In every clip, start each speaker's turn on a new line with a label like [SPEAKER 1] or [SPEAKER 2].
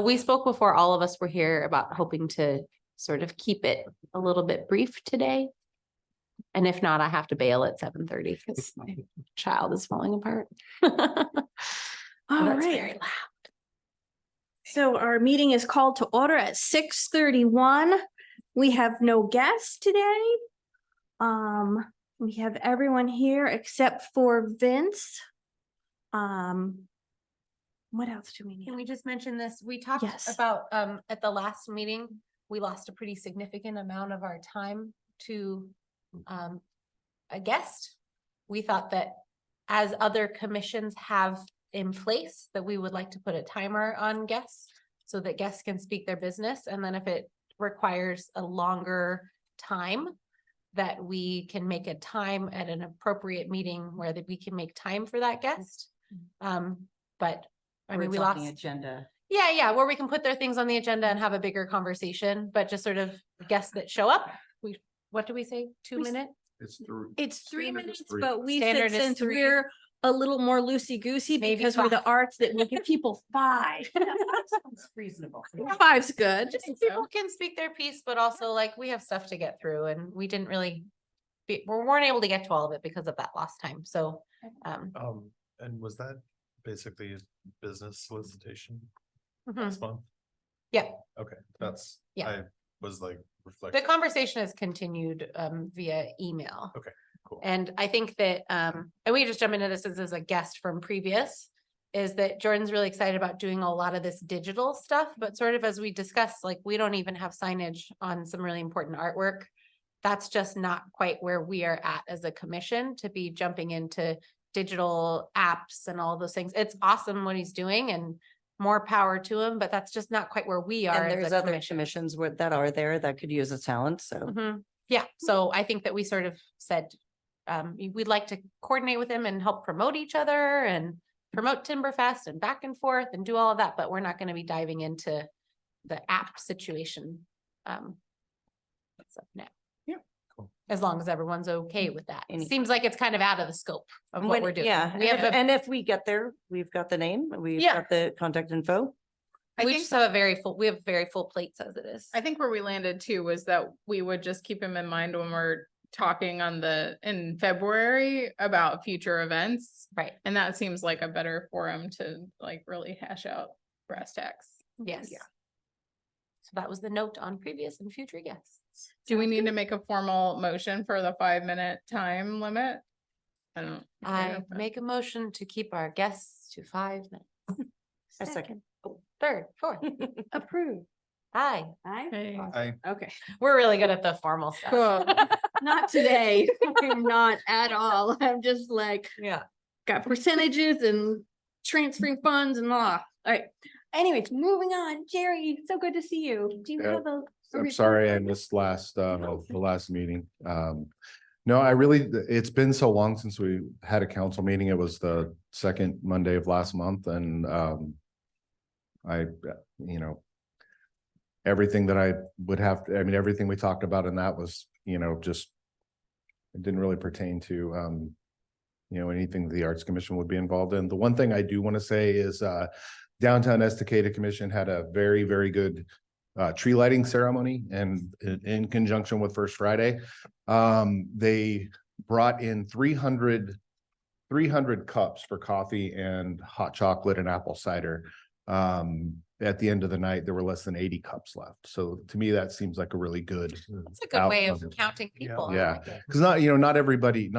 [SPEAKER 1] We spoke before all of us were here about hoping to sort of keep it a little bit brief today. And if not, I have to bail at 7:30 because my child is falling apart.
[SPEAKER 2] All
[SPEAKER 1] That's
[SPEAKER 2] right.
[SPEAKER 1] very loud.
[SPEAKER 2] So our meeting is called to order at 6:31. We have no guests today. We have everyone here except for Vince. What else do we
[SPEAKER 1] Can
[SPEAKER 2] need?
[SPEAKER 1] we just mention this? We talked
[SPEAKER 2] Yes.
[SPEAKER 1] about, at the last meeting, we lost a pretty significant amount of our time to, a guest. We thought that as other commissions have in place, that we would like to put a timer on guests so that guests can speak their business. And then if it requires a longer time, that we can make a time at an appropriate meeting where that we can make time for that guest. But I mean, we lost
[SPEAKER 3] the agenda.
[SPEAKER 1] yeah, where we can put their things on the agenda and have a bigger conversation, but just sort of guests that show up. What do we say? 2 minutes?
[SPEAKER 2] It's 3 minutes,
[SPEAKER 4] three.
[SPEAKER 2] but we
[SPEAKER 1] Standard
[SPEAKER 2] said
[SPEAKER 1] is
[SPEAKER 2] since
[SPEAKER 1] 3.
[SPEAKER 2] we're a little more loosey-goosey
[SPEAKER 1] Maybe
[SPEAKER 2] because we're the
[SPEAKER 1] 5.
[SPEAKER 2] arts that we give people 5.
[SPEAKER 3] Sounds reasonable.
[SPEAKER 2] 5's good.
[SPEAKER 1] Just people can speak their piece, but also like we have stuff to get through and we didn't really we weren't able to get to all of it because of that last time. So,
[SPEAKER 4] And was that basically a business solicitation
[SPEAKER 1] mhm.
[SPEAKER 4] last month?
[SPEAKER 1] Yeah.
[SPEAKER 4] Okay, that's,
[SPEAKER 1] Yeah.
[SPEAKER 4] I was like
[SPEAKER 1] The
[SPEAKER 4] reflecting.
[SPEAKER 1] conversation has continued via email.
[SPEAKER 4] Okay, cool.
[SPEAKER 1] And I think that, and we just jump into this as a guest from previous, is that Jordan's really excited about doing a lot of this digital stuff, but sort of as we discussed, like, we don't even have signage on some really important artwork. That's just not quite where we are at as a commission to be jumping into digital apps and all those things. It's awesome what he's doing and more power to him, but that's just not quite where we are.
[SPEAKER 3] And
[SPEAKER 1] as
[SPEAKER 3] there's
[SPEAKER 1] a
[SPEAKER 3] other
[SPEAKER 1] commission.
[SPEAKER 3] commissions that are there that could use a talent, so.
[SPEAKER 1] Mhm. Yeah, so I think that we sort of said, we'd like to coordinate with him and help promote each other and promote Timberfest and back and forth and do all of that, but we're not going to be diving into the app situation. That's up now.
[SPEAKER 3] Yeah.
[SPEAKER 4] Cool.
[SPEAKER 1] As long as everyone's okay with that. It
[SPEAKER 3] Any-
[SPEAKER 1] seems like it's kind of out of the scope of what
[SPEAKER 3] When-
[SPEAKER 1] we're doing.
[SPEAKER 3] Yeah,
[SPEAKER 1] We have a,
[SPEAKER 3] and if we get there, we've got the name, we've
[SPEAKER 1] Yeah.
[SPEAKER 3] got the contact info.
[SPEAKER 1] we just have a very full, we have very full plates as it is.
[SPEAKER 5] I think where we landed too was that we would just keep him in mind when we're talking in February about future events.
[SPEAKER 1] Right,
[SPEAKER 5] And that seems like a better forum to like really hash out brass tacks.
[SPEAKER 1] yes.
[SPEAKER 3] Yeah.
[SPEAKER 1] So that was the note on previous and future guests.
[SPEAKER 5] Do we need to make a formal motion for the 5-minute time limit? I don't.
[SPEAKER 1] I make a motion to keep our guests to 5 minutes.
[SPEAKER 3] A second.
[SPEAKER 1] Third, fourth,
[SPEAKER 2] Approved.
[SPEAKER 1] aye.
[SPEAKER 5] Hey.
[SPEAKER 2] Okay.
[SPEAKER 1] We're really good at the formal stuff.
[SPEAKER 5] Cool.
[SPEAKER 2] Not today. I'm not at all. I'm just like,
[SPEAKER 1] Yeah.
[SPEAKER 2] got percentages and transferring funds and all right. Anyways, moving on. Jerry, so good to see you. Do you
[SPEAKER 6] Yeah.
[SPEAKER 2] have a?
[SPEAKER 6] I'm sorry I missed the last meeting. No, it's been so long since we had a council meeting. It was the second Monday of last month and everything that I would have, everything we talked about in that was, just it didn't really pertain to anything the Arts Commission would be involved in. The one thing I do want to say is Downtown Estacada Commission had a very, very good tree lighting ceremony and in conjunction with First Friday. They brought in 300 cups for coffee and hot chocolate and apple cider. At the end of the night, there were less than 80 cups left. So to me, that seems like a really good.
[SPEAKER 1] It's a good way of
[SPEAKER 6] outcome.
[SPEAKER 1] counting people. I
[SPEAKER 6] Yeah,
[SPEAKER 1] like it.
[SPEAKER 6] because not everybody,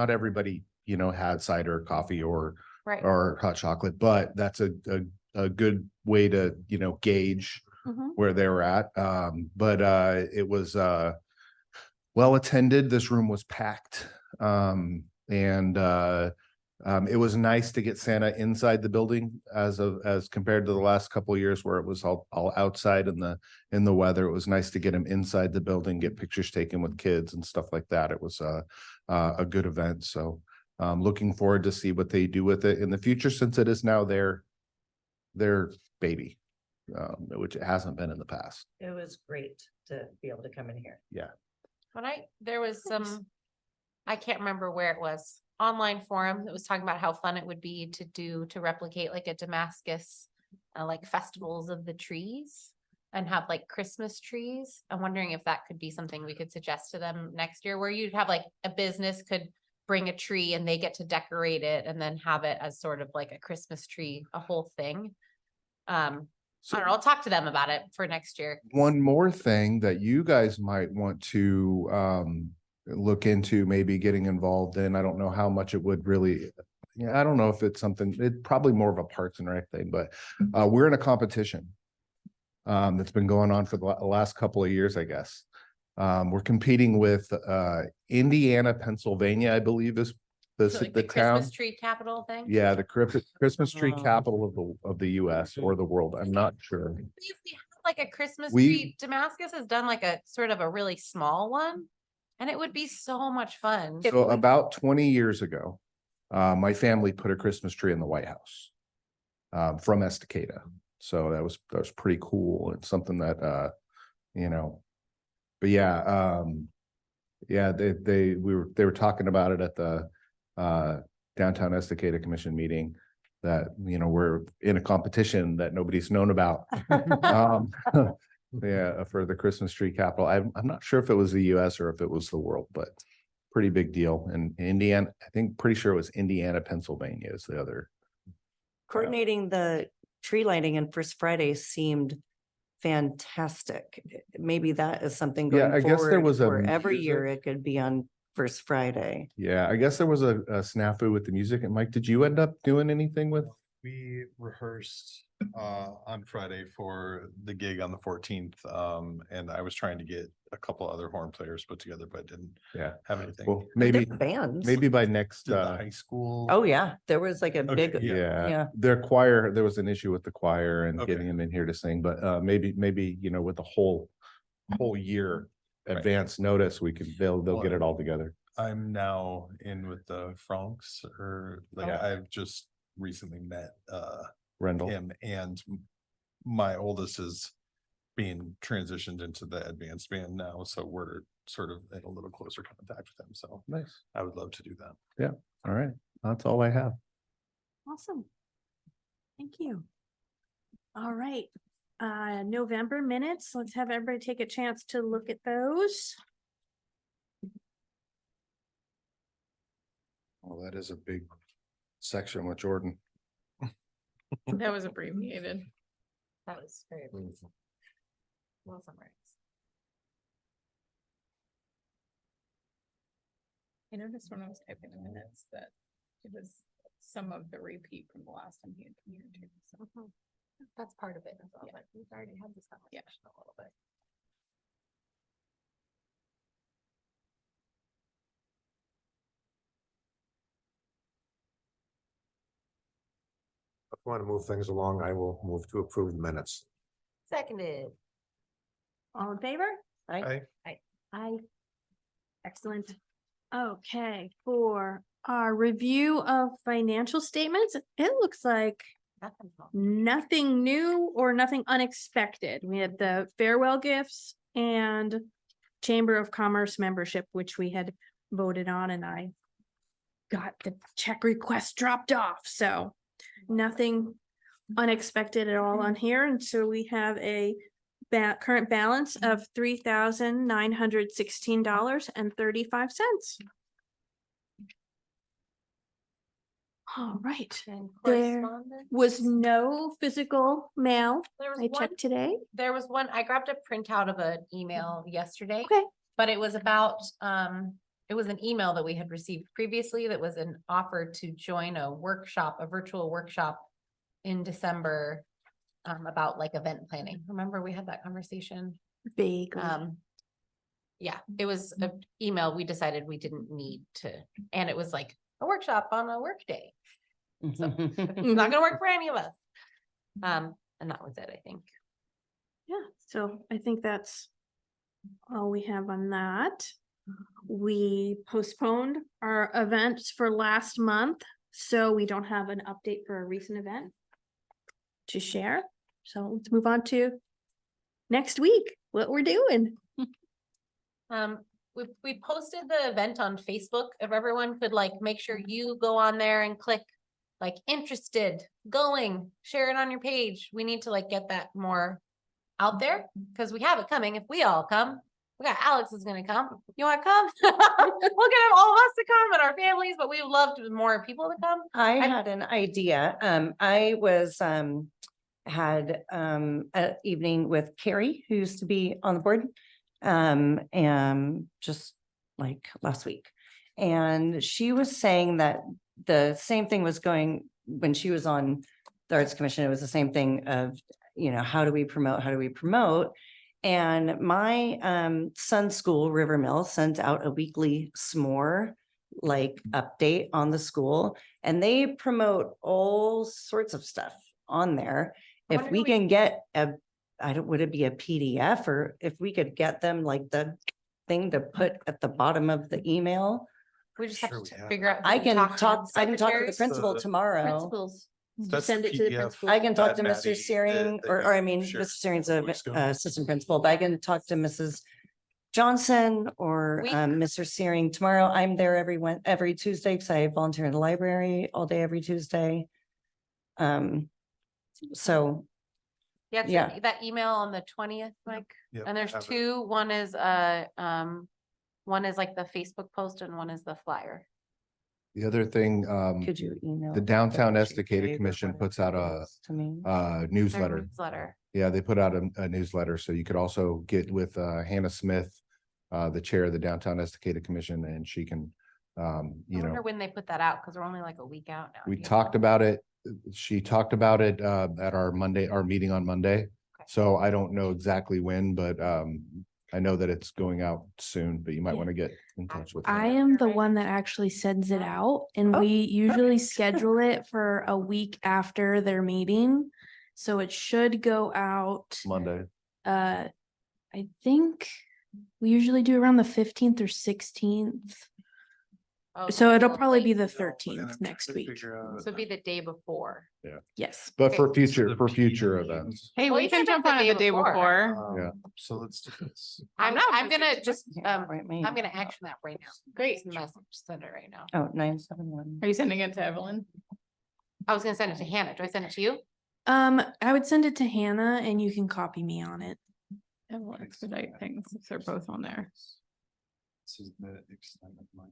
[SPEAKER 6] had cider, coffee or
[SPEAKER 1] Right.
[SPEAKER 6] hot chocolate, but that's a good way to, gauge
[SPEAKER 1] Mhm.
[SPEAKER 6] where they were at. But it was well attended. This room was packed. It was nice to get Santa inside the building as compared to the last couple of years where it was all outside in the weather. It was nice to get him inside the building, get pictures taken with kids and stuff like that. It was a good event. So looking forward to see what they do with it in the future, since it is now their baby, which it hasn't been in the past.
[SPEAKER 3] It was great to be able to come in here.
[SPEAKER 1] There was some, I can't remember where it was. online forum that was talking about how fun it would be to replicate like a Damascus, like festivals of the trees and have like Christmas trees. I'm wondering if that could be something we could suggest to them next year, where you'd have like a business could bring a tree and they get to decorate it and then have it as sort of like a Christmas tree, a whole thing. I
[SPEAKER 6] So
[SPEAKER 1] don't know, I'll talk to them about it for next year.
[SPEAKER 6] one more thing that you guys might want to look into, maybe getting involved in. I don't know how much it would really, I don't know if it's something, it probably more of a Parks and Rec thing, but we're in a competition that's been going on for the last couple of years, I guess. We're competing with Indiana, Pennsylvania, I believe is
[SPEAKER 1] So like
[SPEAKER 6] the
[SPEAKER 1] the
[SPEAKER 6] town.
[SPEAKER 1] Christmas tree capital thing.
[SPEAKER 6] Yeah, the Christmas tree
[SPEAKER 3] Oh.
[SPEAKER 6] capital of the US or the world. I'm not sure.
[SPEAKER 1] If we had, like a Christmas
[SPEAKER 6] We-
[SPEAKER 1] tree, Damascus has done like a sort of a really small one. And it would be so much fun.
[SPEAKER 6] So about 20 years ago, my family put a Christmas tree in the White House from Estacada. So that was pretty cool. It's something that you know, but yeah, they were talking about it at the downtown Estacada Commission meeting that, you know, we're in a competition that nobody's known about. Yeah, for the Christmas tree capital. I'm not sure if it was the US or if it was the world, but pretty big deal. And Indiana, I think pretty sure it was Indiana, Pennsylvania is the other.
[SPEAKER 3] Coordinating the tree lighting and First Friday seemed fantastic. Maybe that is something
[SPEAKER 6] Yeah,
[SPEAKER 3] going
[SPEAKER 6] I guess there
[SPEAKER 3] forward,
[SPEAKER 6] was a
[SPEAKER 3] where every year
[SPEAKER 6] music-
[SPEAKER 3] it could be on First Friday.
[SPEAKER 6] Yeah, I guess there was a snafu with the music. And Mike, did you end up doing anything with?
[SPEAKER 4] We rehearsed on Friday for the gig on the 14th. And I was trying to get a couple other horn players put together, but didn't
[SPEAKER 6] Yeah,
[SPEAKER 4] have anything.
[SPEAKER 6] well, maybe
[SPEAKER 3] Bands.
[SPEAKER 6] by next
[SPEAKER 4] Did the high school.
[SPEAKER 3] Oh, yeah, there was like a
[SPEAKER 4] Okay,
[SPEAKER 3] big,
[SPEAKER 4] yeah.
[SPEAKER 3] yeah.
[SPEAKER 6] their choir, there was an issue with the choir and
[SPEAKER 4] Okay.
[SPEAKER 6] getting them in here to sing, but maybe, you know, with the whole year
[SPEAKER 4] Right.
[SPEAKER 6] advance notice, they'll
[SPEAKER 4] Well,
[SPEAKER 6] get it all together.
[SPEAKER 4] I'm now in with the Franks, or like
[SPEAKER 6] Yeah.
[SPEAKER 4] I've just recently met
[SPEAKER 6] Rendell.
[SPEAKER 4] him, and my oldest is being transitioned into the advanced band now, so we're sort of in a little closer contact with him, so
[SPEAKER 6] Nice.
[SPEAKER 4] I would love to do that.
[SPEAKER 6] All right. That's all I have.
[SPEAKER 2] Awesome. Thank you. All right, November minutes. Let's have everybody take a chance to look at those.
[SPEAKER 6] Well, that is a big section with Jordan.
[SPEAKER 5] That was abbreviated.
[SPEAKER 1] That was very well summarized.
[SPEAKER 5] I noticed when I was typing the minutes that it was some of the repeat from the last time he had been here too. So
[SPEAKER 1] That's part of it as well,
[SPEAKER 5] Yeah.
[SPEAKER 1] but we've already had this conversation a little bit.
[SPEAKER 7] If you want to move things along, I will move to approve the minutes.
[SPEAKER 1] Seconded.
[SPEAKER 2] All in favor?
[SPEAKER 4] I,
[SPEAKER 2] Aye. Excellent. Okay, for our review of financial statements, it looks like
[SPEAKER 1] Nothing wrong.
[SPEAKER 2] nothing new or nothing unexpected. We had the farewell gifts and Chamber of Commerce membership, which we had voted on, and I got the check request dropped off, so nothing unexpected at all on here. And so we have a current balance of $3,916.35. All right,
[SPEAKER 1] And
[SPEAKER 2] There
[SPEAKER 1] correspondence?
[SPEAKER 2] was no physical mail.
[SPEAKER 1] There was
[SPEAKER 2] I
[SPEAKER 1] one,
[SPEAKER 2] checked today.
[SPEAKER 1] there was one, I grabbed a printout of an email yesterday.
[SPEAKER 2] Okay.
[SPEAKER 1] But it was about, it was an email that we had received previously that was an offer to join a workshop, a virtual workshop in December, about like event planning. Remember we had that conversation?
[SPEAKER 2] Vaguely.
[SPEAKER 1] Yeah, it was an email we decided we didn't need to, and it was like a workshop on a work day. It's not gonna work for any of us. And that was it, I think.
[SPEAKER 2] Yeah, so I think that's all we have on that. We postponed our events for last month, so we don't have an update for a recent event to share. So let's move on to next week, what we're doing.
[SPEAKER 1] we posted the event on Facebook. If everyone could like, make sure you go on there and click like interested, going, share it on your page. We need to like get that more out there because we have it coming. If we all come, we got Alex is gonna come. You wanna come? We'll get all of us to come and our families, but we would love more people to come.
[SPEAKER 3] I had an idea. I was, had, an evening with Carrie, who used to be on the board. And just like last week. And she was saying that the same thing was going, when she was on the Arts Commission, it was the same thing of, you know, how do we promote? How do we promote? And my son's school, River Mill, sent out a weekly s'more like update on the school, and they promote all sorts of stuff on there.
[SPEAKER 1] I
[SPEAKER 3] If
[SPEAKER 1] wonder
[SPEAKER 3] we
[SPEAKER 1] who
[SPEAKER 3] can get a, I don't, would it be a PDF, or if we could get them like the thing to put at the bottom of the email?
[SPEAKER 1] We just have
[SPEAKER 4] Sure
[SPEAKER 1] to
[SPEAKER 4] we have.
[SPEAKER 1] figure out. who
[SPEAKER 3] I
[SPEAKER 1] to
[SPEAKER 3] can
[SPEAKER 1] to
[SPEAKER 3] talk, I can talk to the
[SPEAKER 1] secretaries.
[SPEAKER 3] principal
[SPEAKER 4] The-
[SPEAKER 3] tomorrow.
[SPEAKER 2] Principals.
[SPEAKER 4] That's
[SPEAKER 2] Send
[SPEAKER 4] the
[SPEAKER 2] it to the
[SPEAKER 4] PDF.
[SPEAKER 2] principal.
[SPEAKER 3] I can talk
[SPEAKER 4] that
[SPEAKER 3] to
[SPEAKER 4] Maddie,
[SPEAKER 3] Mr. Searing,
[SPEAKER 4] that
[SPEAKER 3] or I
[SPEAKER 4] you
[SPEAKER 3] mean,
[SPEAKER 4] shared
[SPEAKER 3] Mr. Searing's a
[SPEAKER 4] a couple weeks ago.
[SPEAKER 3] assistant principal, but I can talk to Mrs. Johnson or
[SPEAKER 1] We-
[SPEAKER 3] Mr. Searing tomorrow. I'm there every Tuesday because I volunteer in the library all day every Tuesday. So
[SPEAKER 1] Yeah, it's
[SPEAKER 3] Yeah.
[SPEAKER 1] that email on the 20th, Mike.
[SPEAKER 4] Yep,
[SPEAKER 1] And there's
[SPEAKER 4] have it.
[SPEAKER 1] two. One is like the Facebook post and one is the flyer.
[SPEAKER 6] The other thing,
[SPEAKER 3] could you email?
[SPEAKER 6] the Downtown
[SPEAKER 3] that to
[SPEAKER 6] Estacada
[SPEAKER 3] Dave or
[SPEAKER 6] Commission
[SPEAKER 3] whatever
[SPEAKER 6] puts out
[SPEAKER 3] it
[SPEAKER 6] a
[SPEAKER 3] is to me?
[SPEAKER 1] Their
[SPEAKER 6] newsletter.
[SPEAKER 1] Newsletter.
[SPEAKER 6] Yeah, they put out a newsletter, so you could also get with Hannah Smith, the chair of the Downtown Estacada Commission, and she can,
[SPEAKER 1] I
[SPEAKER 6] you
[SPEAKER 1] wonder
[SPEAKER 6] know,
[SPEAKER 1] when they put that out because we're only like a week out now.
[SPEAKER 6] we
[SPEAKER 1] Do you
[SPEAKER 6] talked
[SPEAKER 1] know?
[SPEAKER 6] about it. She talked about it at our meeting on Monday. So I don't know exactly when, but I know that it's going out soon, but you might want to get in touch with.
[SPEAKER 2] I
[SPEAKER 6] her.
[SPEAKER 2] am the one that actually sends it out, and
[SPEAKER 3] Oh,
[SPEAKER 2] we usually
[SPEAKER 3] perfect.
[SPEAKER 2] schedule it for a week after their meeting. So it should go out,
[SPEAKER 6] Monday.
[SPEAKER 2] I think we usually do around the 15th or 16th.
[SPEAKER 1] Oh,
[SPEAKER 2] So
[SPEAKER 1] it's a
[SPEAKER 2] it'll
[SPEAKER 1] little
[SPEAKER 2] probably
[SPEAKER 1] late.
[SPEAKER 2] be the
[SPEAKER 4] And I'm
[SPEAKER 2] 13th
[SPEAKER 4] trying
[SPEAKER 2] next
[SPEAKER 4] to
[SPEAKER 2] week.
[SPEAKER 4] figure out-
[SPEAKER 1] So it'd be the day before.
[SPEAKER 2] Yes.
[SPEAKER 6] But for
[SPEAKER 1] Okay.
[SPEAKER 6] future,
[SPEAKER 4] The
[SPEAKER 6] for future
[SPEAKER 4] PDF.
[SPEAKER 6] events.
[SPEAKER 5] Hey,
[SPEAKER 1] Well,
[SPEAKER 5] we
[SPEAKER 1] you
[SPEAKER 5] can
[SPEAKER 1] can
[SPEAKER 5] jump
[SPEAKER 1] make
[SPEAKER 5] on
[SPEAKER 1] the
[SPEAKER 5] it the
[SPEAKER 1] day
[SPEAKER 5] day
[SPEAKER 1] before.
[SPEAKER 5] before.
[SPEAKER 6] Yeah.
[SPEAKER 4] So let's do this.
[SPEAKER 1] I'm
[SPEAKER 5] not
[SPEAKER 1] gonna just,
[SPEAKER 3] Right, me.
[SPEAKER 1] I'm gonna action that right now. Great message, send it right now.
[SPEAKER 3] Oh, 971.
[SPEAKER 5] Are you sending it to Evelyn?
[SPEAKER 1] I was gonna send it to Hannah. Do I send it to you?
[SPEAKER 2] I would send it to Hannah and you can copy me on it.
[SPEAKER 5] Evelyn expedite things if they're both on there.
[SPEAKER 4] This is the extent of my-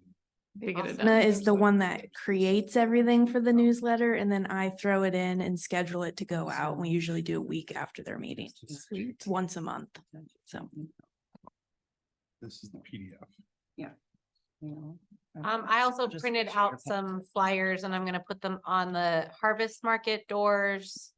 [SPEAKER 5] To get it
[SPEAKER 1] Awesome.
[SPEAKER 5] done.
[SPEAKER 2] Hannah is the one that creates everything for the newsletter, and then I throw it in and schedule it to go out. We usually do a week after their meeting, once a month. So
[SPEAKER 4] This is the PDF.
[SPEAKER 1] I also
[SPEAKER 3] Just
[SPEAKER 1] printed
[SPEAKER 3] share your
[SPEAKER 1] out some flyers and I'm gonna put them on the harvest market doors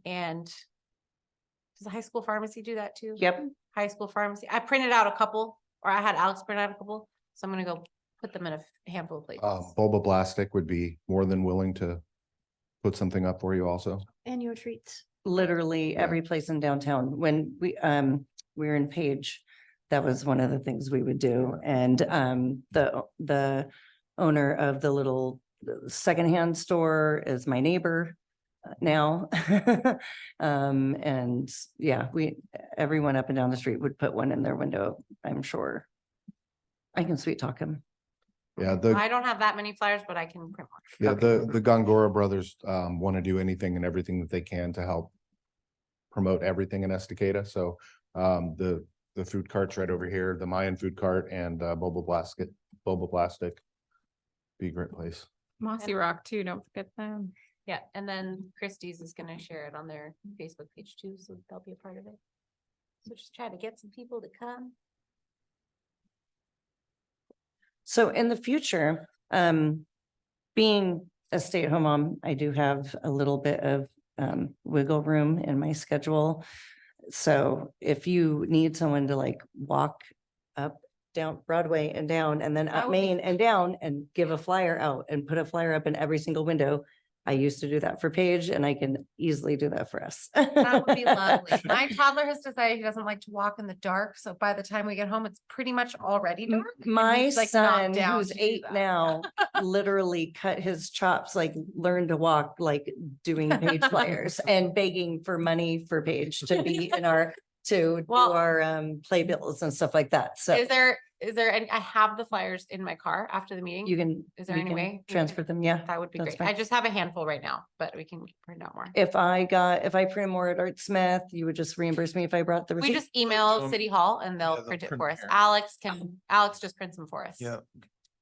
[SPEAKER 1] and does the high school pharmacy do that too?
[SPEAKER 3] Yep.
[SPEAKER 1] High school pharmacy. I printed out a couple, or I had Alex print out a couple, so I'm gonna go put them in a handful of places.
[SPEAKER 6] Boba Blastic would be more than willing to put something up for you also.
[SPEAKER 2] and your treats.
[SPEAKER 3] Literally
[SPEAKER 6] Yeah.
[SPEAKER 3] every place in downtown. When we were in Page, that was one of the things we would do. And the owner of the little secondhand store is my neighbor now. And yeah, everyone up and down the street would put one in their window, I'm sure. I can sweet talk him.
[SPEAKER 6] Yeah,
[SPEAKER 1] I don't have that many flyers, but I can print one.
[SPEAKER 6] yeah,
[SPEAKER 3] Okay.
[SPEAKER 6] the Gongora brothers want to do anything and everything that they can to help promote everything in Estacada. So the food cart's right over here, the Mayan food cart and Boba Plastic. Be a great place.
[SPEAKER 5] Mossy Rock too, don't forget them.
[SPEAKER 1] Yeah, and then Christie's is gonna share it on their Facebook page too, so they'll be a part of it. So just try to get some people to come.
[SPEAKER 3] So in the future, being a stay-at-home mom, I do have a little bit of wiggle room in my schedule. So if you need someone to like walk up, down Broadway and down, and then
[SPEAKER 1] That
[SPEAKER 3] up
[SPEAKER 1] would be
[SPEAKER 3] Main and down and give a flyer out and put a flyer up in every single window. I used to do that for Paige and I can easily do that for us.
[SPEAKER 1] That would be lovely. My toddler has decided he doesn't like to walk in the dark, so by the time we get home, it's pretty much already dark. and
[SPEAKER 3] My
[SPEAKER 1] he's, like, not
[SPEAKER 3] son,
[SPEAKER 1] down
[SPEAKER 3] who's
[SPEAKER 1] to do
[SPEAKER 3] 8
[SPEAKER 1] that.
[SPEAKER 3] now, literally cut his chops, like learned to walk, like doing Page flyers and begging for money for Paige to be in our to do
[SPEAKER 1] Well-
[SPEAKER 3] our playbills and stuff like that. So
[SPEAKER 1] Is there any, I have the flyers in my car after the meeting.
[SPEAKER 3] you can,
[SPEAKER 1] Is there
[SPEAKER 3] we
[SPEAKER 1] any
[SPEAKER 3] can
[SPEAKER 1] way we
[SPEAKER 3] transfer
[SPEAKER 1] could-
[SPEAKER 3] them. Yeah.
[SPEAKER 1] That would be
[SPEAKER 3] that's
[SPEAKER 1] great. I
[SPEAKER 3] fine.
[SPEAKER 1] just have a handful right now, but we can print out more.
[SPEAKER 3] If I print more at Art Smith, you would just reimburse me if I brought the
[SPEAKER 1] We
[SPEAKER 3] receipt?
[SPEAKER 1] just email
[SPEAKER 4] them-
[SPEAKER 1] City Hall and they'll
[SPEAKER 4] they'll
[SPEAKER 1] print it
[SPEAKER 4] print
[SPEAKER 1] for us.
[SPEAKER 4] here.
[SPEAKER 1] Alex just prints them for us.
[SPEAKER 4] Yeah.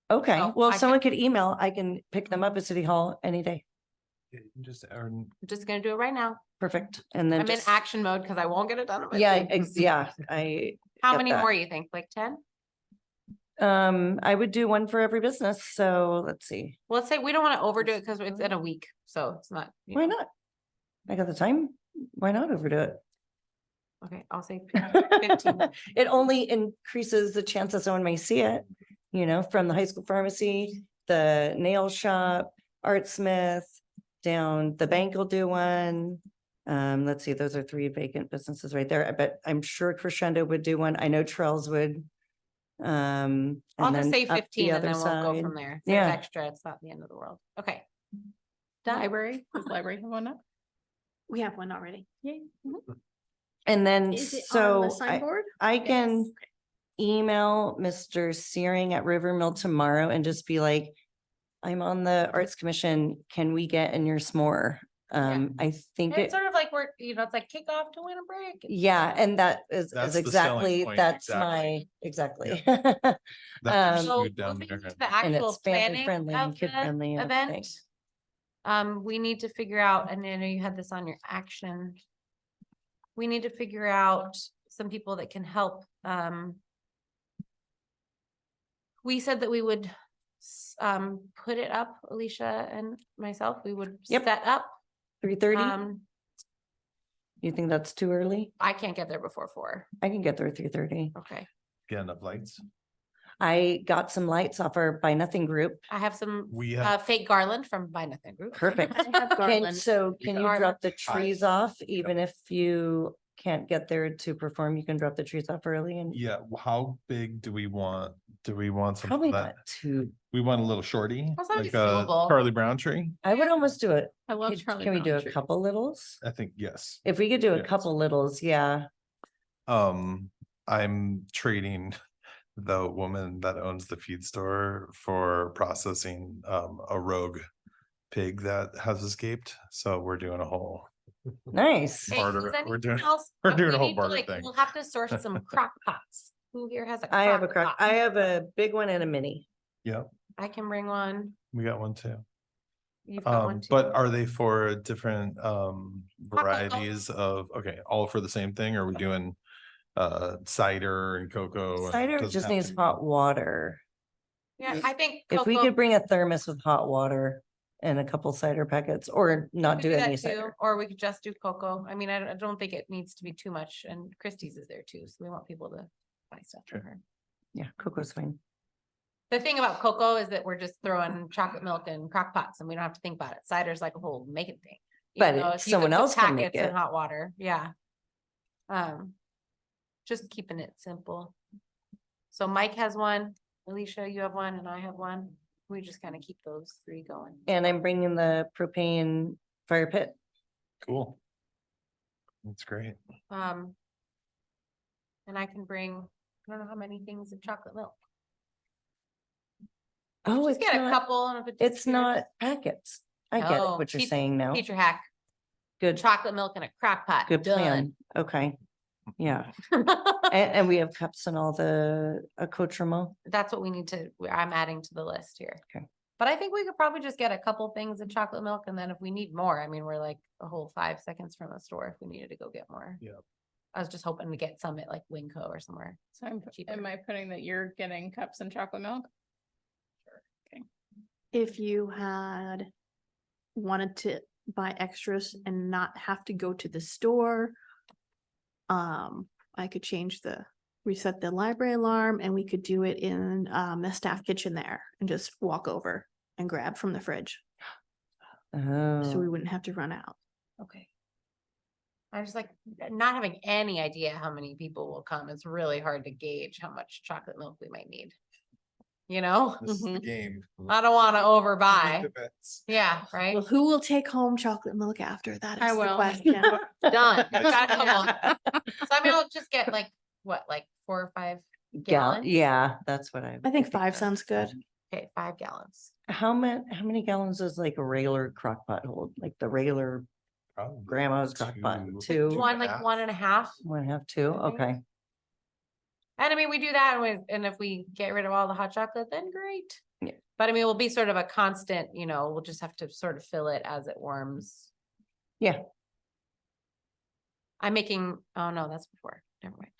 [SPEAKER 3] Okay,
[SPEAKER 1] so
[SPEAKER 3] well,
[SPEAKER 1] I
[SPEAKER 3] if someone could email, I can pick them up at City Hall any day.
[SPEAKER 4] Just,
[SPEAKER 1] I'm just gonna do it right now.
[SPEAKER 3] Perfect. And then
[SPEAKER 1] I'm in
[SPEAKER 3] just,
[SPEAKER 1] action mode because I won't get it done. in my
[SPEAKER 3] yeah,
[SPEAKER 1] sleep.
[SPEAKER 3] yeah, I,
[SPEAKER 1] How
[SPEAKER 3] get
[SPEAKER 1] many
[SPEAKER 3] that.
[SPEAKER 1] more you think? Like 10?
[SPEAKER 3] I would do one for every business. So let's see.
[SPEAKER 1] Well, let's say we don't want to overdo it because it's in a week, so it's not. you
[SPEAKER 3] Why
[SPEAKER 1] know.
[SPEAKER 3] not? I got the time. Why not overdo it?
[SPEAKER 1] Okay, I'll say 15.
[SPEAKER 3] It only increases the chance that someone may see it, from the high school pharmacy, the nail shop, Art Smith, down the bank will do one. Let's see, those are 3 vacant businesses right there. I bet, I'm sure Crescendo would do one. I know Trails would.
[SPEAKER 1] I'll
[SPEAKER 3] and
[SPEAKER 1] just
[SPEAKER 3] then
[SPEAKER 1] say
[SPEAKER 3] up the
[SPEAKER 1] 15 and
[SPEAKER 3] other
[SPEAKER 1] then we'll go
[SPEAKER 3] side.
[SPEAKER 1] from there. If there's
[SPEAKER 3] Yeah.
[SPEAKER 1] extra, it's not the end of the world. Okay. Done.
[SPEAKER 5] Library, does library have one up?
[SPEAKER 2] We have one already. Yay.
[SPEAKER 3] And then,
[SPEAKER 2] Is it on
[SPEAKER 3] so
[SPEAKER 2] the
[SPEAKER 3] I,
[SPEAKER 2] signboard?
[SPEAKER 3] I can email Mr. Searing at Rivermill tomorrow and just be like, I'm on the Arts Commission. Can we get in your s'more? I think
[SPEAKER 1] It's
[SPEAKER 3] it,
[SPEAKER 1] sort of like we're, it's like kick off to win a break.
[SPEAKER 3] yeah, and that is
[SPEAKER 4] That's the selling
[SPEAKER 3] exactly,
[SPEAKER 4] point,
[SPEAKER 3] that's
[SPEAKER 4] exactly.
[SPEAKER 3] exactly.
[SPEAKER 4] That there's
[SPEAKER 3] Um,
[SPEAKER 1] So
[SPEAKER 4] food down
[SPEAKER 1] moving
[SPEAKER 4] there.
[SPEAKER 1] to the
[SPEAKER 3] And
[SPEAKER 1] actual
[SPEAKER 3] it's family
[SPEAKER 1] planning
[SPEAKER 3] friendly and
[SPEAKER 1] of
[SPEAKER 3] kid
[SPEAKER 1] the
[SPEAKER 3] friendly and everything.
[SPEAKER 1] event. We need to figure out, and I know you had this on your action. We need to figure out some people that can help. We said that we would put it up, Alicia and myself, we would
[SPEAKER 3] Yep.
[SPEAKER 1] set up.
[SPEAKER 3] 3:30,
[SPEAKER 1] Um,
[SPEAKER 3] you think that's too early?
[SPEAKER 1] I can't get there before 4.
[SPEAKER 3] I can get there at 3:30.
[SPEAKER 1] Okay.
[SPEAKER 4] Get enough lights.
[SPEAKER 3] I got some lights off our Buy Nothing group.
[SPEAKER 1] I have some
[SPEAKER 4] We have,
[SPEAKER 1] fake garland from Buy Nothing Group.
[SPEAKER 3] Perfect.
[SPEAKER 2] I have
[SPEAKER 3] Can,
[SPEAKER 2] garland.
[SPEAKER 3] so
[SPEAKER 4] We
[SPEAKER 3] can
[SPEAKER 4] got-
[SPEAKER 3] you drop
[SPEAKER 1] Garland.
[SPEAKER 3] the trees off, even if you can't get there to perform, you can drop the trees off early and
[SPEAKER 4] yeah, how big do we want? Do we want
[SPEAKER 3] probably
[SPEAKER 4] something
[SPEAKER 3] not
[SPEAKER 4] that,
[SPEAKER 3] too,
[SPEAKER 4] we want a little shorty,
[SPEAKER 1] As long as
[SPEAKER 4] like
[SPEAKER 1] it's
[SPEAKER 4] a
[SPEAKER 1] doable.
[SPEAKER 4] Charlie Brown tree?
[SPEAKER 3] I would almost do it.
[SPEAKER 5] I love
[SPEAKER 3] Could-
[SPEAKER 5] Charlie
[SPEAKER 3] Can we do
[SPEAKER 5] Brown
[SPEAKER 3] a
[SPEAKER 5] trees.
[SPEAKER 3] couple littles?
[SPEAKER 4] I think, yes.
[SPEAKER 3] If we could do a
[SPEAKER 4] Yes.
[SPEAKER 3] couple littles, yeah.
[SPEAKER 4] I'm trading the woman that owns the feed store for processing a rogue pig that has escaped. So we're doing a whole,
[SPEAKER 3] Nice.
[SPEAKER 1] Hey,
[SPEAKER 4] Barter,
[SPEAKER 1] is
[SPEAKER 4] we're
[SPEAKER 1] anything
[SPEAKER 4] doing-
[SPEAKER 1] else?
[SPEAKER 4] we're
[SPEAKER 1] We
[SPEAKER 4] doing a whole
[SPEAKER 1] need to,
[SPEAKER 4] barter
[SPEAKER 1] like,
[SPEAKER 4] thing.
[SPEAKER 1] We'll have to source some crock pots. Who here has a?
[SPEAKER 3] I have a
[SPEAKER 1] crock
[SPEAKER 3] crock, I
[SPEAKER 1] pot?
[SPEAKER 3] have a big one and a mini.
[SPEAKER 4] yeah,
[SPEAKER 1] I can bring one.
[SPEAKER 4] we got one too.
[SPEAKER 1] You've got one too.
[SPEAKER 4] But are they for different
[SPEAKER 1] milk.
[SPEAKER 4] varieties of, okay, all for the same thing? Are we doing cider and cocoa? and
[SPEAKER 3] Cider
[SPEAKER 4] does it
[SPEAKER 3] just
[SPEAKER 4] have
[SPEAKER 3] needs
[SPEAKER 4] to be-
[SPEAKER 3] hot water.
[SPEAKER 1] Yeah, I think.
[SPEAKER 3] If we
[SPEAKER 1] cocoa-
[SPEAKER 3] could bring a thermos with hot water and a couple cider packets, or
[SPEAKER 1] we
[SPEAKER 3] not
[SPEAKER 1] could
[SPEAKER 3] do
[SPEAKER 1] that
[SPEAKER 3] any
[SPEAKER 1] too,
[SPEAKER 3] cider.
[SPEAKER 1] Or we could just do cocoa. I mean, I don't think it needs to be too much, and Christie's is there too, so we want people to buy stuff from her.
[SPEAKER 3] Yeah, cocoa's fine.
[SPEAKER 1] The thing about cocoa is that we're just throwing chocolate milk and crock pots and we don't have to think about it. Cider's like a whole making thing.
[SPEAKER 3] But
[SPEAKER 1] Even though
[SPEAKER 3] it-
[SPEAKER 1] if you
[SPEAKER 3] someone
[SPEAKER 1] could put
[SPEAKER 3] else can make
[SPEAKER 1] packets in
[SPEAKER 3] it.
[SPEAKER 1] hot water, yeah. Just keeping it simple. So Mike has one, Alicia, you have one, and I have one. We just kind of keep those 3 going.
[SPEAKER 3] And I'm bringing the propane fire pit.
[SPEAKER 4] Cool. That's great.
[SPEAKER 1] And I can bring, I don't know how many things of chocolate milk.
[SPEAKER 3] Oh,
[SPEAKER 1] Just
[SPEAKER 3] it's
[SPEAKER 1] get a
[SPEAKER 3] not,
[SPEAKER 1] couple and if it
[SPEAKER 3] it's
[SPEAKER 1] disappears,
[SPEAKER 3] not packets. I get it,
[SPEAKER 1] No,
[SPEAKER 3] what you're
[SPEAKER 1] teach-
[SPEAKER 3] saying now.
[SPEAKER 1] Teacher hack,
[SPEAKER 3] Good,
[SPEAKER 1] chocolate milk in a crock pot,
[SPEAKER 3] good
[SPEAKER 1] done.
[SPEAKER 3] plan. Okay. Yeah, and we have cups and all the accoutrement.
[SPEAKER 1] That's what we need to, I'm adding to the list here.
[SPEAKER 3] Okay.
[SPEAKER 1] But I think we could probably just get a couple things of chocolate milk and then if we need more, I mean, we're like a whole 5 seconds from the store if we needed to go get more.
[SPEAKER 4] Yeah.
[SPEAKER 1] I was just hoping to get some at like Winco or somewhere.
[SPEAKER 5] So am
[SPEAKER 1] cheaper.
[SPEAKER 5] I putting that you're getting cups and chocolate milk?
[SPEAKER 2] If you had wanted to buy extras and not have to go to the store, I could reset the library alarm and we could do it in the staff kitchen there and just walk over and grab from the fridge. So we
[SPEAKER 3] Oh,
[SPEAKER 2] wouldn't have to run out.
[SPEAKER 1] Okay. I just like not having any idea how many people will come. It's really hard to gauge how much chocolate milk we might need. you know?
[SPEAKER 4] This is the
[SPEAKER 2] Mhm.
[SPEAKER 4] game.
[SPEAKER 1] I don't wanna overbuy.
[SPEAKER 4] Events.
[SPEAKER 1] Yeah, right?
[SPEAKER 2] Well, who will take home chocolate milk after? That
[SPEAKER 5] I
[SPEAKER 2] is the
[SPEAKER 5] will.
[SPEAKER 2] question.
[SPEAKER 1] Done.
[SPEAKER 4] Nice.
[SPEAKER 1] Got a couple. So I mean, I'll just get like, what, like 4 or 5 gallons?
[SPEAKER 3] Yeah, that's what
[SPEAKER 2] I think 5
[SPEAKER 3] so.
[SPEAKER 2] sounds good.
[SPEAKER 1] Okay, 5 gallons.
[SPEAKER 3] How many gallons does like a regular crock pot hold? Like the regular
[SPEAKER 4] Probably
[SPEAKER 3] grandma's crock pot?
[SPEAKER 4] two.
[SPEAKER 3] Two,
[SPEAKER 1] One, like 1.5.
[SPEAKER 3] 1.5, 2,
[SPEAKER 1] I think.
[SPEAKER 3] okay.
[SPEAKER 1] And I mean, we do that and if we get rid of all the hot chocolate, then great.
[SPEAKER 3] Yeah.
[SPEAKER 1] But I mean, it will be sort of a constant, we'll just have to sort of fill it as it warms.
[SPEAKER 3] Yeah.
[SPEAKER 1] I'm making, oh no, that's before, never mind.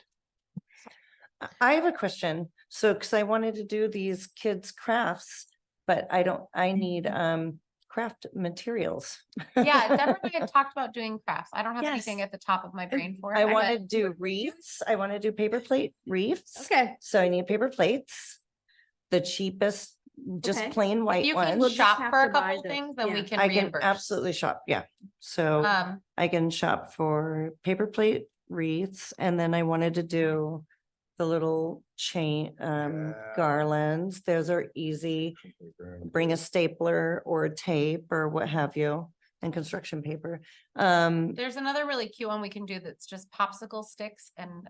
[SPEAKER 3] I have a question. So, because I wanted to do these kids crafts, but I need craft materials.
[SPEAKER 1] Yeah, Deborah and I had talked about doing crafts. I don't have
[SPEAKER 2] Yes.
[SPEAKER 1] anything at the top of my brain for it.
[SPEAKER 3] I want
[SPEAKER 1] bet-
[SPEAKER 3] to do wreaths. I want to do paper plate wreaths.
[SPEAKER 2] Okay.
[SPEAKER 3] So I need paper plates. The cheapest, just
[SPEAKER 2] Okay.
[SPEAKER 3] plain
[SPEAKER 1] If
[SPEAKER 3] white
[SPEAKER 1] you can
[SPEAKER 2] We'll
[SPEAKER 3] ones.
[SPEAKER 2] just
[SPEAKER 1] shop
[SPEAKER 2] have
[SPEAKER 1] for a
[SPEAKER 2] to buy
[SPEAKER 1] couple
[SPEAKER 2] the-
[SPEAKER 1] things, then we
[SPEAKER 2] yeah.
[SPEAKER 1] can
[SPEAKER 3] I can
[SPEAKER 1] reimburse.
[SPEAKER 3] absolutely shop, yeah. So I can shop for paper plate wreaths, and then I wanted to do the little chain
[SPEAKER 4] Yeah.
[SPEAKER 3] garlands. Those are easy. Bring a stapler or tape or what have you, and construction paper.
[SPEAKER 1] There's another really cute one we can do that's just popsicle sticks and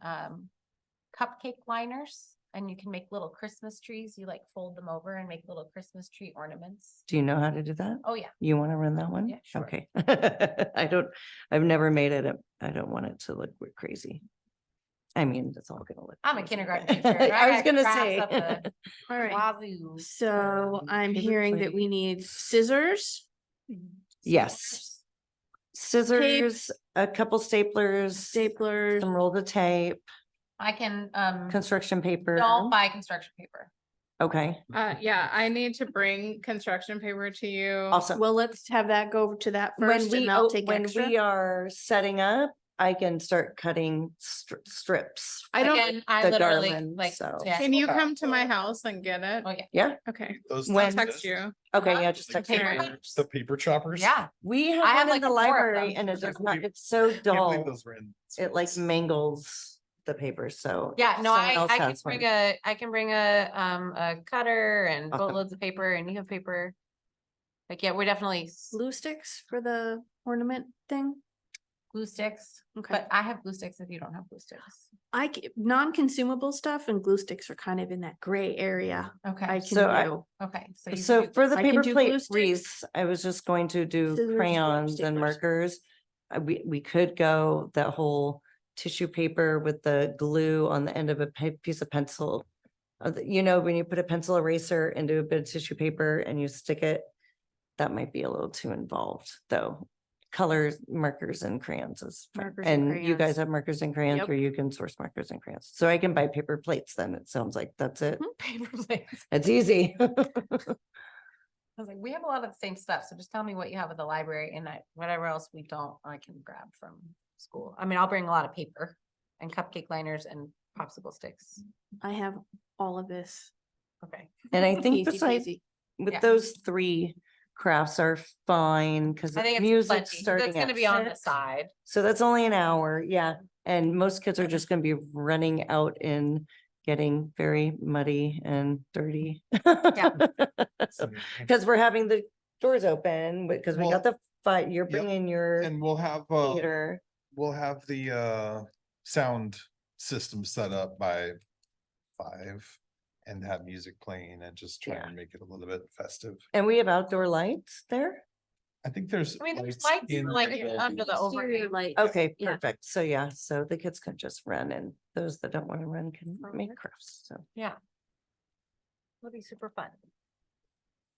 [SPEAKER 1] cupcake liners. And you can make little Christmas trees. You like fold them over and make little Christmas tree ornaments.
[SPEAKER 3] Do you know how to do that?
[SPEAKER 1] Oh, yeah.
[SPEAKER 3] You want to run that one?
[SPEAKER 1] Yeah, sure.
[SPEAKER 3] Okay. I've never made it. I don't want it to look crazy. I mean, it's all gonna look.
[SPEAKER 1] I'm a
[SPEAKER 3] crazy,
[SPEAKER 1] kindergarten
[SPEAKER 3] but-
[SPEAKER 1] teacher.
[SPEAKER 3] I was
[SPEAKER 1] got
[SPEAKER 3] gonna
[SPEAKER 1] crafts
[SPEAKER 3] say.
[SPEAKER 1] up the
[SPEAKER 2] All right.
[SPEAKER 1] wazoo.
[SPEAKER 2] So I'm
[SPEAKER 3] Paper
[SPEAKER 2] hearing that we
[SPEAKER 3] plate.
[SPEAKER 2] need scissors.
[SPEAKER 3] Yes. Scissors, a couple staplers,
[SPEAKER 2] Staplers.
[SPEAKER 3] some rolls of tape,
[SPEAKER 1] I can,
[SPEAKER 3] construction paper.
[SPEAKER 1] don't buy construction paper.
[SPEAKER 3] Okay,
[SPEAKER 5] Yeah, I need to bring construction paper to you.
[SPEAKER 3] awesome.
[SPEAKER 2] Well, let's have that go to that
[SPEAKER 3] When
[SPEAKER 2] first
[SPEAKER 3] we,
[SPEAKER 2] and I'll
[SPEAKER 3] o-
[SPEAKER 2] take
[SPEAKER 3] when
[SPEAKER 2] extra.
[SPEAKER 3] we are setting up, I can start cutting strips.
[SPEAKER 5] I don't,
[SPEAKER 1] Again, I
[SPEAKER 3] the
[SPEAKER 1] literally
[SPEAKER 3] garland,
[SPEAKER 1] like.
[SPEAKER 3] so-
[SPEAKER 1] yeah.
[SPEAKER 5] can you come to my house and get it?
[SPEAKER 1] Oh, yeah.
[SPEAKER 3] Yeah,
[SPEAKER 5] Okay,
[SPEAKER 4] Those
[SPEAKER 3] When-
[SPEAKER 5] I'll
[SPEAKER 4] things
[SPEAKER 5] text
[SPEAKER 4] exist?
[SPEAKER 5] you.
[SPEAKER 3] okay,
[SPEAKER 1] Uh-huh.
[SPEAKER 3] yeah, just
[SPEAKER 1] Like
[SPEAKER 3] text me.
[SPEAKER 1] paper
[SPEAKER 3] right.
[SPEAKER 1] cups?
[SPEAKER 4] The paper choppers?
[SPEAKER 1] Yeah,
[SPEAKER 3] We
[SPEAKER 1] I
[SPEAKER 3] have
[SPEAKER 1] have
[SPEAKER 3] one in
[SPEAKER 1] like
[SPEAKER 3] the
[SPEAKER 1] 4 of
[SPEAKER 3] library
[SPEAKER 1] them.
[SPEAKER 3] and it's
[SPEAKER 4] Like
[SPEAKER 3] just not,
[SPEAKER 4] we-
[SPEAKER 3] it's so
[SPEAKER 4] Can't believe
[SPEAKER 3] dull.
[SPEAKER 4] those were in
[SPEAKER 3] It like
[SPEAKER 4] schools.
[SPEAKER 3] mangles the paper, so.
[SPEAKER 1] yeah, no,
[SPEAKER 3] someone
[SPEAKER 1] I
[SPEAKER 3] else
[SPEAKER 1] can
[SPEAKER 3] has
[SPEAKER 1] bring
[SPEAKER 3] one.
[SPEAKER 1] I can bring a cutter and
[SPEAKER 3] Awesome.
[SPEAKER 1] boatloads of paper and you have paper. Like, yeah, we're definitely
[SPEAKER 2] Glue sticks for the ornament thing.
[SPEAKER 1] glue sticks,
[SPEAKER 2] Okay.
[SPEAKER 1] but I have glue sticks if you don't have glue sticks.
[SPEAKER 2] Non-consumable stuff and glue sticks are kind of in that gray area. I
[SPEAKER 1] Okay,
[SPEAKER 2] can
[SPEAKER 3] So I-
[SPEAKER 2] do.
[SPEAKER 1] okay. So you
[SPEAKER 3] So
[SPEAKER 1] can do
[SPEAKER 3] for the
[SPEAKER 2] I can
[SPEAKER 3] paper
[SPEAKER 2] do
[SPEAKER 3] plate
[SPEAKER 2] glue sticks,
[SPEAKER 3] wreaths, I was just going to do
[SPEAKER 2] scissors,
[SPEAKER 3] crayons and
[SPEAKER 2] staplers.
[SPEAKER 3] markers. We could go that whole tissue paper with the glue on the end of a piece of pencil. You know, when you put a pencil eraser into a bit of tissue paper and you stick it, that might be a little too involved, though. Colors, markers and crayons is fine.
[SPEAKER 2] Markers and
[SPEAKER 3] And you guys
[SPEAKER 2] crayons.
[SPEAKER 3] have markers and crayons,
[SPEAKER 2] Yep.
[SPEAKER 3] or you can source markers and crayons. So I can buy paper plates then, it sounds like that's it.
[SPEAKER 1] paper plates.
[SPEAKER 3] It's easy.
[SPEAKER 1] I was like, we have a lot of the same stuff, so just tell me what you have at the library and whatever else we don't, I can grab from school. I mean, I'll bring a lot of paper and cupcake liners and popsicle sticks.
[SPEAKER 2] I have all of this.
[SPEAKER 1] Okay.
[SPEAKER 3] And I think
[SPEAKER 2] Easy
[SPEAKER 3] besides,
[SPEAKER 2] peasy.
[SPEAKER 3] with
[SPEAKER 1] Yeah.
[SPEAKER 3] those 3 crafts are fine, because
[SPEAKER 1] I think it's
[SPEAKER 3] music's
[SPEAKER 1] plenty. 'cause
[SPEAKER 3] starting
[SPEAKER 1] That's gonna
[SPEAKER 3] at
[SPEAKER 1] be on the
[SPEAKER 3] 6.
[SPEAKER 1] side.
[SPEAKER 3] So that's only an hour, yeah. And most kids are just gonna be running out and getting very muddy and dirty. Because we're having the doors open, because we got the fight, you're
[SPEAKER 4] Yep.
[SPEAKER 3] bringing your
[SPEAKER 4] And we'll have,
[SPEAKER 3] theater.
[SPEAKER 4] the sound system set up by 5 and have music playing and just try
[SPEAKER 3] Yeah.
[SPEAKER 4] and make it a little bit festive.
[SPEAKER 3] And we have outdoor lights there?
[SPEAKER 4] I think there's.
[SPEAKER 1] I mean, there's lights
[SPEAKER 4] in
[SPEAKER 1] like
[SPEAKER 4] the building.
[SPEAKER 1] under the
[SPEAKER 2] Exterior
[SPEAKER 1] overhang.
[SPEAKER 2] lights.
[SPEAKER 3] Okay,
[SPEAKER 2] Yeah.
[SPEAKER 3] perfect. So yeah, so the kids can just run, and those that don't want to run can make crafts, so.
[SPEAKER 1] Yeah. It'll be super fun.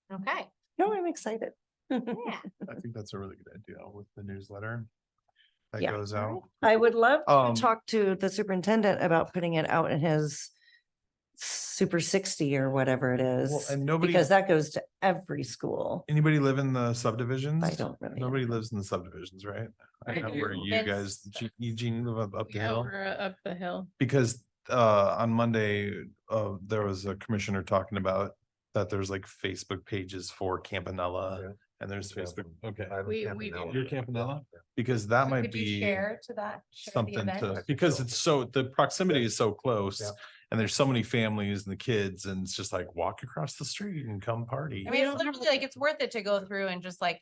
[SPEAKER 1] Okay,
[SPEAKER 3] No, I'm excited.
[SPEAKER 1] yeah.
[SPEAKER 4] I think that's a really good idea with the newsletter. That
[SPEAKER 3] Yeah.
[SPEAKER 4] goes out.
[SPEAKER 3] I would love
[SPEAKER 4] Um,
[SPEAKER 3] to talk to the superintendent about putting it out in his Super 60 or whatever it
[SPEAKER 4] Well,
[SPEAKER 3] is.
[SPEAKER 4] and nobody,
[SPEAKER 3] Because that goes to every school.
[SPEAKER 4] anybody live in the subdivisions?
[SPEAKER 3] I don't really.
[SPEAKER 4] Nobody
[SPEAKER 3] know.
[SPEAKER 4] lives in the subdivisions, right? I
[SPEAKER 5] I
[SPEAKER 4] know where
[SPEAKER 5] do.
[SPEAKER 4] you
[SPEAKER 1] It's-
[SPEAKER 4] guys, Eugene live up the
[SPEAKER 5] Yeah,
[SPEAKER 4] hill.
[SPEAKER 5] we're up the hill.
[SPEAKER 4] Because on Monday, there was a commissioner talking about that there's like Facebook pages for Campanella.
[SPEAKER 7] Yeah.
[SPEAKER 4] And there's Facebook, okay,
[SPEAKER 5] We do.
[SPEAKER 4] You're Campanella? Because that
[SPEAKER 1] So
[SPEAKER 4] might
[SPEAKER 1] could you
[SPEAKER 4] be
[SPEAKER 1] share to that? share the
[SPEAKER 4] something
[SPEAKER 1] event?
[SPEAKER 4] to, because it's so, the proximity is so close.
[SPEAKER 7] Yeah.
[SPEAKER 4] And there's so many families and the kids and it's just like walk across the street and come party.
[SPEAKER 1] I mean, it's literally like, it's worth it to go through and just like,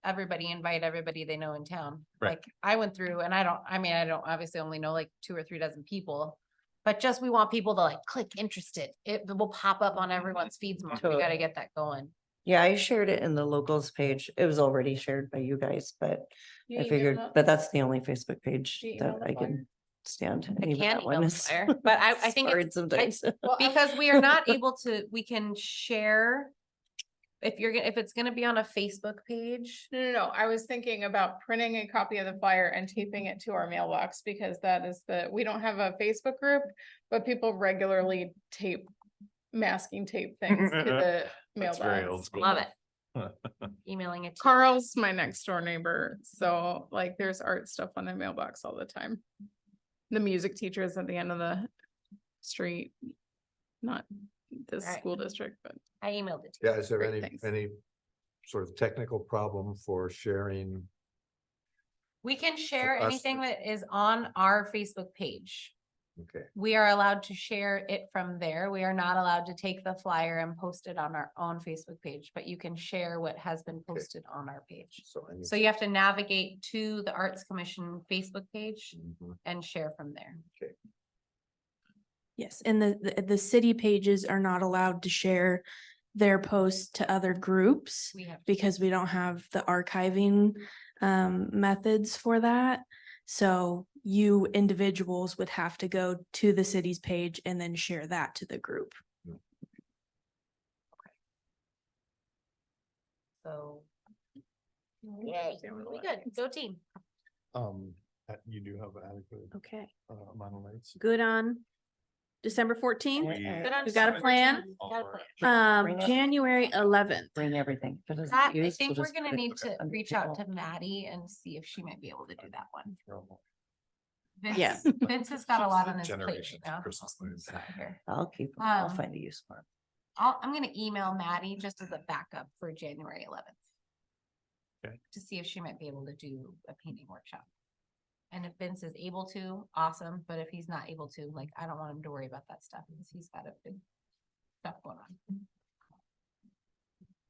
[SPEAKER 1] everybody invite everybody they know in town.
[SPEAKER 4] Right.
[SPEAKER 1] Like, I went through and I don't obviously only know like 2 or 3 dozen people. But just, we want people to like click interested. It will pop up on everyone's feeds more. We
[SPEAKER 3] Totally.
[SPEAKER 1] gotta get that going.
[SPEAKER 3] Yeah, I shared it in the locals page. It was already shared by you guys, but I figured, but that's the only Facebook page
[SPEAKER 5] Do you
[SPEAKER 3] that
[SPEAKER 5] email the
[SPEAKER 3] I can stand.
[SPEAKER 1] I
[SPEAKER 3] Even
[SPEAKER 1] can
[SPEAKER 3] that one
[SPEAKER 1] email the
[SPEAKER 3] is
[SPEAKER 1] flyer, but I think
[SPEAKER 3] hard
[SPEAKER 1] it's
[SPEAKER 3] sometimes.
[SPEAKER 1] because we are not able to, we can share. If it's gonna be on a Facebook page,
[SPEAKER 5] No, I was thinking about printing a copy of the flyer and taping it to our mailbox because that is we don't have a Facebook group, but people regularly tape masking tape things to the
[SPEAKER 4] That's very old
[SPEAKER 5] mailbox.
[SPEAKER 4] school.
[SPEAKER 1] love it. Emailing it. to-
[SPEAKER 5] Carl's my next door neighbor, so like there's art stuff on the mailbox all the time. The music teacher is at the end of the street, not this
[SPEAKER 1] Right.
[SPEAKER 5] school district, but
[SPEAKER 1] I emailed it. to
[SPEAKER 7] Yeah, is there
[SPEAKER 5] Great, thanks.
[SPEAKER 7] any sort of technical problem for sharing?
[SPEAKER 1] We can share
[SPEAKER 7] us
[SPEAKER 1] anything that is on our Facebook page.
[SPEAKER 7] Okay,
[SPEAKER 1] We are allowed to share it from there. We are not allowed to take the flyer and post it on our own Facebook page, but you can share what has been posted on our page.
[SPEAKER 7] so. I need
[SPEAKER 1] So you have to navigate to the Arts Commission Facebook page
[SPEAKER 7] Mhm.
[SPEAKER 1] and share from there.
[SPEAKER 2] Yes, and the city pages are not allowed to share their posts to other groups
[SPEAKER 1] We have.
[SPEAKER 2] because we don't have the archiving methods for that. So you individuals would have to go to the city's page and then share that to the group.
[SPEAKER 1] So. Yay, we good. Go team.
[SPEAKER 4] You do have adequate
[SPEAKER 2] Okay,
[SPEAKER 4] amount of lights.
[SPEAKER 2] good on December 14th.
[SPEAKER 1] Good on
[SPEAKER 2] We got a
[SPEAKER 1] December
[SPEAKER 2] plan?
[SPEAKER 1] 14th. Got a plan.
[SPEAKER 3] Bring it.
[SPEAKER 2] January 11th.
[SPEAKER 3] Bring everything. If it isn't
[SPEAKER 1] That, I
[SPEAKER 3] used,
[SPEAKER 1] think
[SPEAKER 3] we'll
[SPEAKER 1] we're
[SPEAKER 3] just
[SPEAKER 1] gonna
[SPEAKER 3] put it
[SPEAKER 1] need to
[SPEAKER 3] under
[SPEAKER 1] reach
[SPEAKER 3] the
[SPEAKER 1] out
[SPEAKER 3] table.
[SPEAKER 1] to Maddie and see if she might be able to do that one. Vince,
[SPEAKER 2] Yeah.
[SPEAKER 1] Vince has got a lot on his plate right
[SPEAKER 4] Generation
[SPEAKER 1] now.
[SPEAKER 4] Christmas lights.
[SPEAKER 1] He's not here.
[SPEAKER 3] I'll keep them. I'll
[SPEAKER 1] Um,
[SPEAKER 3] find a use for 'em.
[SPEAKER 1] I'm gonna email Maddie just as a backup for January 11th.
[SPEAKER 4] Okay.
[SPEAKER 1] To see if she might be able to do a painting workshop. And if Vince is able to, awesome, but if he's not able to, like, I don't want him to worry about that stuff, because he's got a big stuff going on.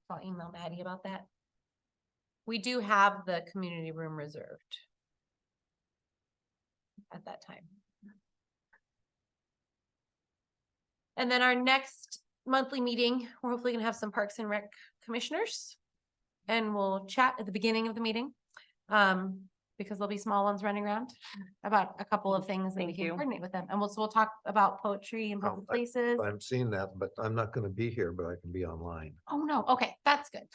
[SPEAKER 1] So I'll email Maddie about that. We do have the community room reserved. At that time. And then our next monthly meeting, we're hopefully gonna have some Parks and Rec commissioners. And we'll chat at the beginning of the meeting. Because there'll be small ones running around about a couple of things that we
[SPEAKER 3] Thank
[SPEAKER 1] can
[SPEAKER 3] you.
[SPEAKER 1] coordinate with them. And we'll talk about poetry and public places.
[SPEAKER 7] I'm seeing that, but I'm not gonna be here, but I can be online.
[SPEAKER 1] Oh, no, okay, that's good.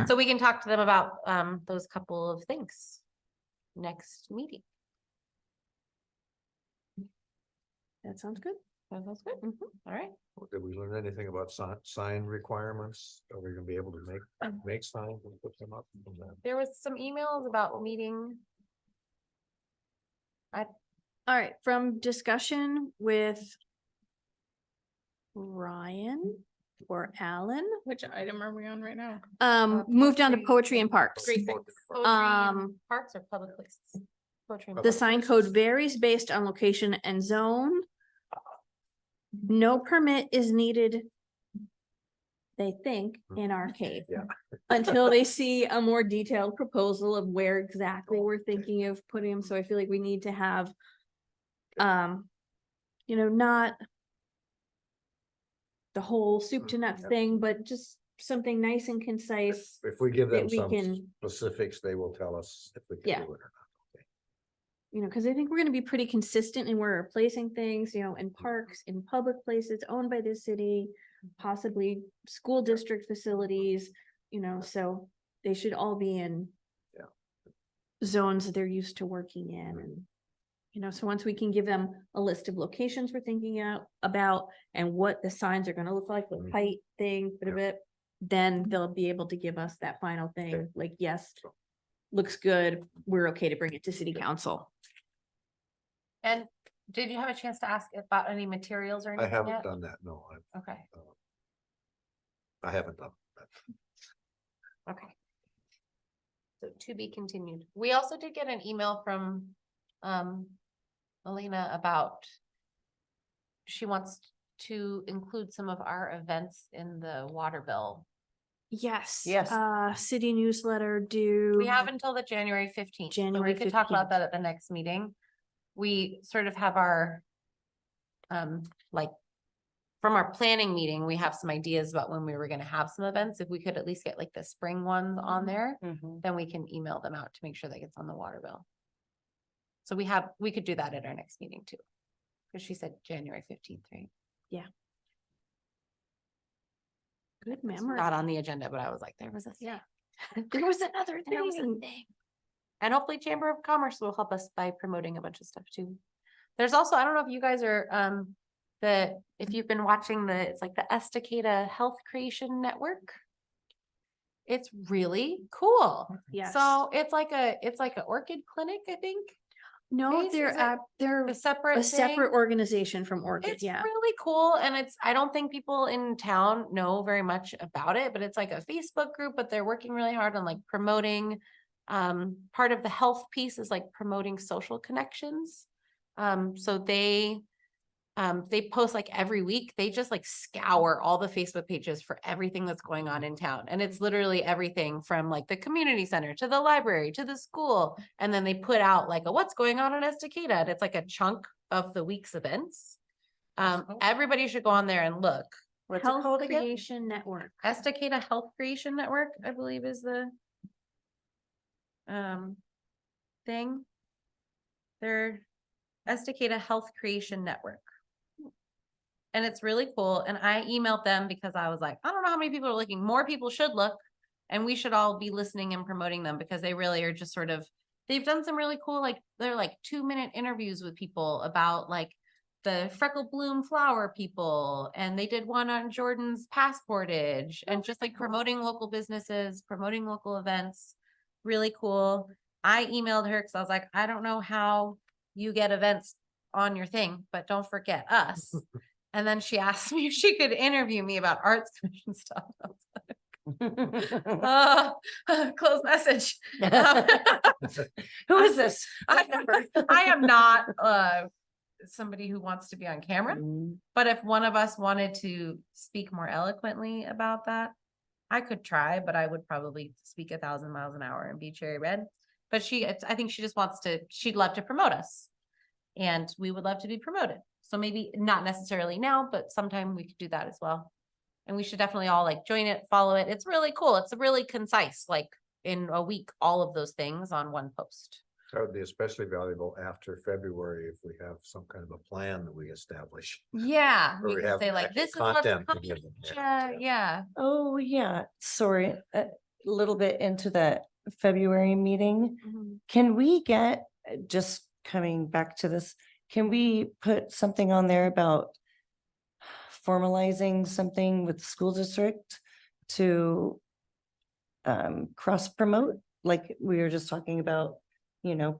[SPEAKER 1] So we can talk to them about those couple of things. Next meeting.
[SPEAKER 2] That sounds good.
[SPEAKER 1] That sounds good. All right.
[SPEAKER 7] Did we learn anything about sign requirements? Are we gonna be able to make signs and put them up?
[SPEAKER 1] There was some emails about meeting.
[SPEAKER 2] All right, from discussion with Ryan or Alan,
[SPEAKER 5] which item are we on right now?
[SPEAKER 2] moved on to
[SPEAKER 1] poetry
[SPEAKER 2] poetry and parks.
[SPEAKER 1] Great. Poetry in Parks or public places? Poetry in
[SPEAKER 2] The
[SPEAKER 1] public
[SPEAKER 2] sign code varies based on location and zone. No permit is needed, they think, in our case.
[SPEAKER 7] Yeah.
[SPEAKER 2] Until they see a more detailed proposal of where exactly we're thinking of putting them, so I feel like we need to have not the whole soup to nuts
[SPEAKER 7] Yeah.
[SPEAKER 2] thing, but just something nice and concise.
[SPEAKER 7] If we give
[SPEAKER 2] that
[SPEAKER 7] them
[SPEAKER 2] we
[SPEAKER 7] some
[SPEAKER 2] can-
[SPEAKER 7] specifics, they will tell us if we
[SPEAKER 2] Yeah.
[SPEAKER 7] can do it or not.
[SPEAKER 2] Because I think we're gonna be pretty consistent in where we're placing things, in parks, in public places owned by the city, possibly school district facilities, so they should all be in
[SPEAKER 7] Yeah.
[SPEAKER 2] zones that they're used to working in, and so once we can give them a list of locations we're thinking about and what the signs are gonna look like, with
[SPEAKER 7] Mhm.
[SPEAKER 2] height thing, bit of it, then they'll be able to give us that final thing,
[SPEAKER 7] Okay.
[SPEAKER 2] like, yes, looks good, we're okay to bring it to city council.
[SPEAKER 1] And did you have a chance to ask about any materials or
[SPEAKER 7] I
[SPEAKER 1] anything
[SPEAKER 7] haven't
[SPEAKER 1] yet?
[SPEAKER 7] done that, no,
[SPEAKER 1] Okay,
[SPEAKER 7] I haven't done that.
[SPEAKER 1] okay. So to be continued. We also did get an email from Elena about she wants to include some of our events in the water bill.
[SPEAKER 2] Yes.
[SPEAKER 3] Yes.
[SPEAKER 2] City newsletter due.
[SPEAKER 1] We have until the January 15th. So we
[SPEAKER 2] January
[SPEAKER 1] could talk about
[SPEAKER 2] 15th.
[SPEAKER 1] that at the next meeting. We sort of have our, like, from our planning meeting, we have some ideas about when we were gonna have some events. If we could at least get like the spring ones on there,
[SPEAKER 3] Mhm.
[SPEAKER 1] then we can email them out to make sure that gets on the water bill. So we could do that at our next meeting too. Cause she said January 15th, right?
[SPEAKER 2] Good
[SPEAKER 1] It's
[SPEAKER 2] memory.
[SPEAKER 1] not on the agenda, but I was like, there was a thing.
[SPEAKER 2] Yeah. There was another
[SPEAKER 1] There was a
[SPEAKER 2] thing.
[SPEAKER 1] thing. And hopefully Chamber of Commerce will help us by promoting a bunch of stuff too. There's also, I don't know if you guys are, if you've been watching it's like the Estacada Health Creation Network. It's really cool.
[SPEAKER 2] Yes.
[SPEAKER 1] So it's like an orchid clinic, I think.
[SPEAKER 2] No,
[SPEAKER 1] Base,
[SPEAKER 2] they're
[SPEAKER 1] is it
[SPEAKER 2] they're
[SPEAKER 1] A separate
[SPEAKER 2] a separate
[SPEAKER 1] thing.
[SPEAKER 2] organization from Orchid.
[SPEAKER 1] It's
[SPEAKER 2] Yeah.
[SPEAKER 1] really cool. And I don't think people in town know very much about it, but it's like a Facebook group, but they're working really hard on like promoting. Part of the health piece is like promoting social connections. So they post like every week. They just like scour all the Facebook pages for everything that's going on in town. And it's literally everything from like the community center to the library to the school. And then they put out like what's going on in Estacada. And it's like a chunk of the week's events. Everybody should go on there and look.
[SPEAKER 3] What's it
[SPEAKER 2] Health
[SPEAKER 3] called again?
[SPEAKER 2] Creation Network.
[SPEAKER 1] Estacada Health Creation Network, I believe is the thing. They're Estacada Health Creation Network. And it's really cool. And I emailed them because I was like, I don't know how many people are looking. More people should look. And we should all be listening and promoting them because they really are just sort of, they've done some really cool, like they're like 2-minute interviews with people about like the freckle bloom flower people. And they did one on Jordan's passportage and just like promoting local businesses, promoting local events. Really cool. I emailed her because I was like, I don't know how you get events on your thing, but don't forget us. And then she asked me if she could interview me about arts commission stuff. Close message.
[SPEAKER 3] Who is this?
[SPEAKER 1] I am not somebody who wants to be on camera,
[SPEAKER 3] Mm,
[SPEAKER 1] but if one of us wanted to speak more eloquently about that, I could try, but I would probably speak 1,000 miles an hour and be cherry red. But I think she just she'd love to promote us. And we would love to be promoted. So maybe not necessarily now, but sometime we could do that as well. And we should definitely all like join it, follow it. It's really cool. It's really concise, like in a week, all of those things on one post.
[SPEAKER 7] That would be especially valuable after February if we have some kind of a plan that we establish.
[SPEAKER 1] Yeah,
[SPEAKER 7] Or
[SPEAKER 1] we
[SPEAKER 7] we
[SPEAKER 1] can
[SPEAKER 7] have
[SPEAKER 1] say like,
[SPEAKER 7] actual
[SPEAKER 1] this is what's
[SPEAKER 7] content to
[SPEAKER 1] coming.
[SPEAKER 7] give them.
[SPEAKER 1] Yeah.
[SPEAKER 3] Oh, yeah, sorry, a little bit into that February meeting.
[SPEAKER 1] Mhm.
[SPEAKER 3] Can we get, just coming back to this, can we put something on there about formalizing something with the school district to cross promote, like we were just talking about,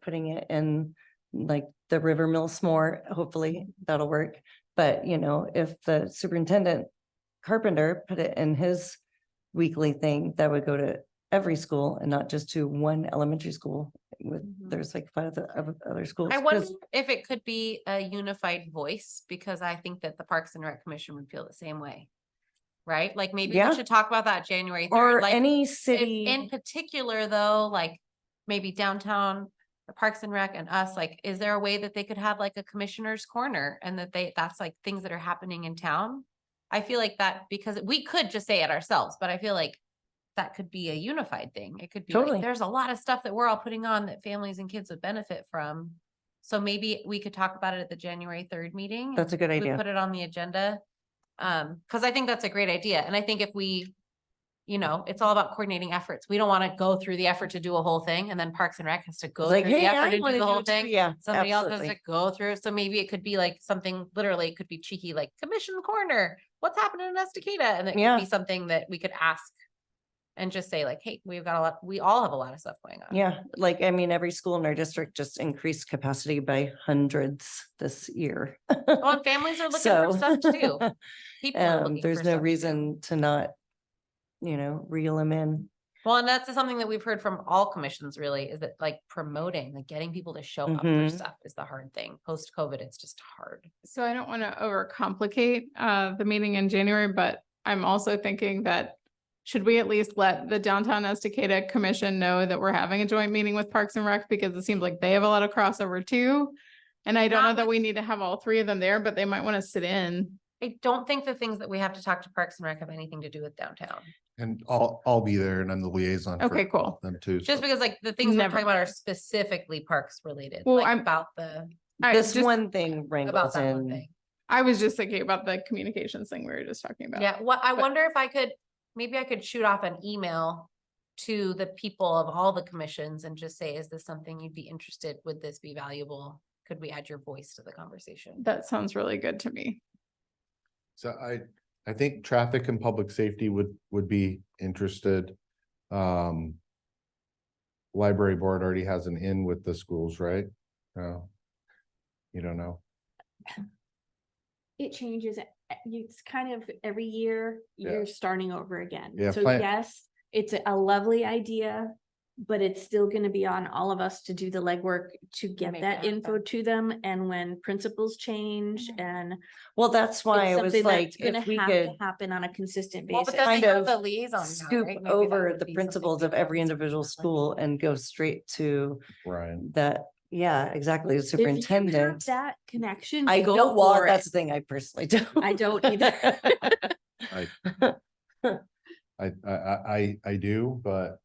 [SPEAKER 3] putting it in like the River Mill S'more, hopefully that'll work. But, if the superintendent Carpenter put it in his weekly thing, that would go to every school and not just to one elementary school with,
[SPEAKER 1] Mhm.
[SPEAKER 3] there's like 5 other schools.
[SPEAKER 1] I
[SPEAKER 3] 'Cause-
[SPEAKER 1] wonder if it could be a unified voice, because I think that the Parks and Rec Commission would feel the same way. Right? Like maybe
[SPEAKER 3] Yeah.
[SPEAKER 1] we should talk about that January 3rd.
[SPEAKER 3] Or
[SPEAKER 1] Like,
[SPEAKER 3] any
[SPEAKER 1] if
[SPEAKER 3] city.
[SPEAKER 1] in particular though, like maybe downtown, the Parks and Rec and us, like, is there a way that they could have like a commissioner's corner and that's like things that are happening in town? I feel like that, because we could just say it ourselves, but I feel like that could be a unified thing. It could be
[SPEAKER 3] Totally.
[SPEAKER 1] like, there's a lot of stuff that we're all putting on that families and kids would benefit from. So maybe we could talk about it at the January 3rd meeting.
[SPEAKER 3] That's a good
[SPEAKER 1] We
[SPEAKER 3] idea.
[SPEAKER 1] put it on the agenda. Cause I think that's a great idea. And I think if we, it's all about coordinating efforts. We don't want to go through the effort to do a whole thing and then Parks and Rec has to go
[SPEAKER 3] It's
[SPEAKER 1] through
[SPEAKER 3] like,
[SPEAKER 1] the
[SPEAKER 3] hey,
[SPEAKER 1] effort
[SPEAKER 3] I
[SPEAKER 1] and do
[SPEAKER 3] wanna
[SPEAKER 1] the
[SPEAKER 3] do
[SPEAKER 1] whole
[SPEAKER 3] it too.
[SPEAKER 1] thing.
[SPEAKER 3] Yeah,
[SPEAKER 1] Somebody else has
[SPEAKER 3] absolutely.
[SPEAKER 1] to go through. So maybe it could be like something, literally it could be cheeky, like commission corner, what's happening in Estacada? And it could
[SPEAKER 3] Yeah.
[SPEAKER 1] be something that we could ask and just say like, hey, we all have a lot of stuff going on.
[SPEAKER 3] Yeah, like, I mean, every school in our district just increased capacity by hundreds this year.
[SPEAKER 1] Well, and families are looking for stuff to do. People are looking
[SPEAKER 3] There's
[SPEAKER 1] for
[SPEAKER 3] no
[SPEAKER 1] stuff to do.
[SPEAKER 3] reason to not, reel them in.
[SPEAKER 1] Well, and that's something that we've heard from all commissions really, is that like promoting, like getting people to show up for
[SPEAKER 3] Mhm.
[SPEAKER 1] stuff is the hard thing. Post-COVID, it's just hard.
[SPEAKER 5] So I don't want to overcomplicate the meeting in January, but I'm also thinking that should we at least let the Downtown Estacada Commission know that we're having a joint meeting with Parks and Rec, because it seems like they have a lot of crossover too. And I don't know
[SPEAKER 1] Not
[SPEAKER 5] that
[SPEAKER 1] with-
[SPEAKER 5] we need to have all three of them there, but they might want to sit in.
[SPEAKER 1] I don't think the things that we have to talk to Parks and Rec have anything to do with downtown.
[SPEAKER 6] And I'll be there and I'm the liaison. for
[SPEAKER 5] Okay, cool.
[SPEAKER 6] Them too.
[SPEAKER 1] Just
[SPEAKER 6] so.
[SPEAKER 1] because like the things we're
[SPEAKER 5] Never
[SPEAKER 1] talking about are specifically parks related,
[SPEAKER 5] Well,
[SPEAKER 1] like
[SPEAKER 5] I'm-
[SPEAKER 1] about the,
[SPEAKER 3] This
[SPEAKER 5] just-
[SPEAKER 3] one thing
[SPEAKER 1] about
[SPEAKER 3] wrangles
[SPEAKER 1] that one
[SPEAKER 3] in.
[SPEAKER 1] thing.
[SPEAKER 5] I was just thinking about the communications thing we were just talking about.
[SPEAKER 1] Yeah, what, I
[SPEAKER 5] But-
[SPEAKER 1] wonder if I could, maybe I could shoot off an email to the people of all the commissions and just say, is this something you'd be interested? Would this be valuable? Could we add your voice to the conversation?
[SPEAKER 5] That sounds really good to me.
[SPEAKER 6] So I think traffic and public safety would be interested. Library board already has an in with the schools, right? No. You don't know?
[SPEAKER 2] It changes. It's kind of every year,
[SPEAKER 6] Yeah.
[SPEAKER 2] you're starting over again.
[SPEAKER 6] Yeah,
[SPEAKER 2] So
[SPEAKER 6] plan-
[SPEAKER 2] yes, it's a lovely idea, but it's still gonna be on all of us to do the legwork to get
[SPEAKER 1] Make
[SPEAKER 2] that
[SPEAKER 1] it
[SPEAKER 2] info
[SPEAKER 1] happen.
[SPEAKER 2] to them. And when principles change and
[SPEAKER 3] Well, that's why
[SPEAKER 2] it's
[SPEAKER 3] it was
[SPEAKER 2] something
[SPEAKER 3] like,
[SPEAKER 2] that's gonna
[SPEAKER 3] if we
[SPEAKER 2] have
[SPEAKER 3] could
[SPEAKER 2] to happen on a consistent
[SPEAKER 1] Well,
[SPEAKER 2] basis.
[SPEAKER 1] but then
[SPEAKER 3] kind
[SPEAKER 1] they have
[SPEAKER 3] of
[SPEAKER 1] the liaison now,
[SPEAKER 3] scoop
[SPEAKER 1] right? Maybe that
[SPEAKER 3] over
[SPEAKER 1] would
[SPEAKER 3] the
[SPEAKER 1] be
[SPEAKER 3] principals
[SPEAKER 1] something
[SPEAKER 3] of
[SPEAKER 1] to
[SPEAKER 3] every
[SPEAKER 1] focus on
[SPEAKER 3] individual
[SPEAKER 1] that.
[SPEAKER 3] school and go straight to
[SPEAKER 6] Ryan.
[SPEAKER 3] that, yeah, exactly, the
[SPEAKER 2] If you have
[SPEAKER 3] superintendent.
[SPEAKER 2] that connection,
[SPEAKER 3] I
[SPEAKER 2] go
[SPEAKER 3] don't, well,
[SPEAKER 2] for
[SPEAKER 3] that's
[SPEAKER 2] it.
[SPEAKER 3] the thing, I personally don't.
[SPEAKER 2] I don't either.
[SPEAKER 6] I do, but.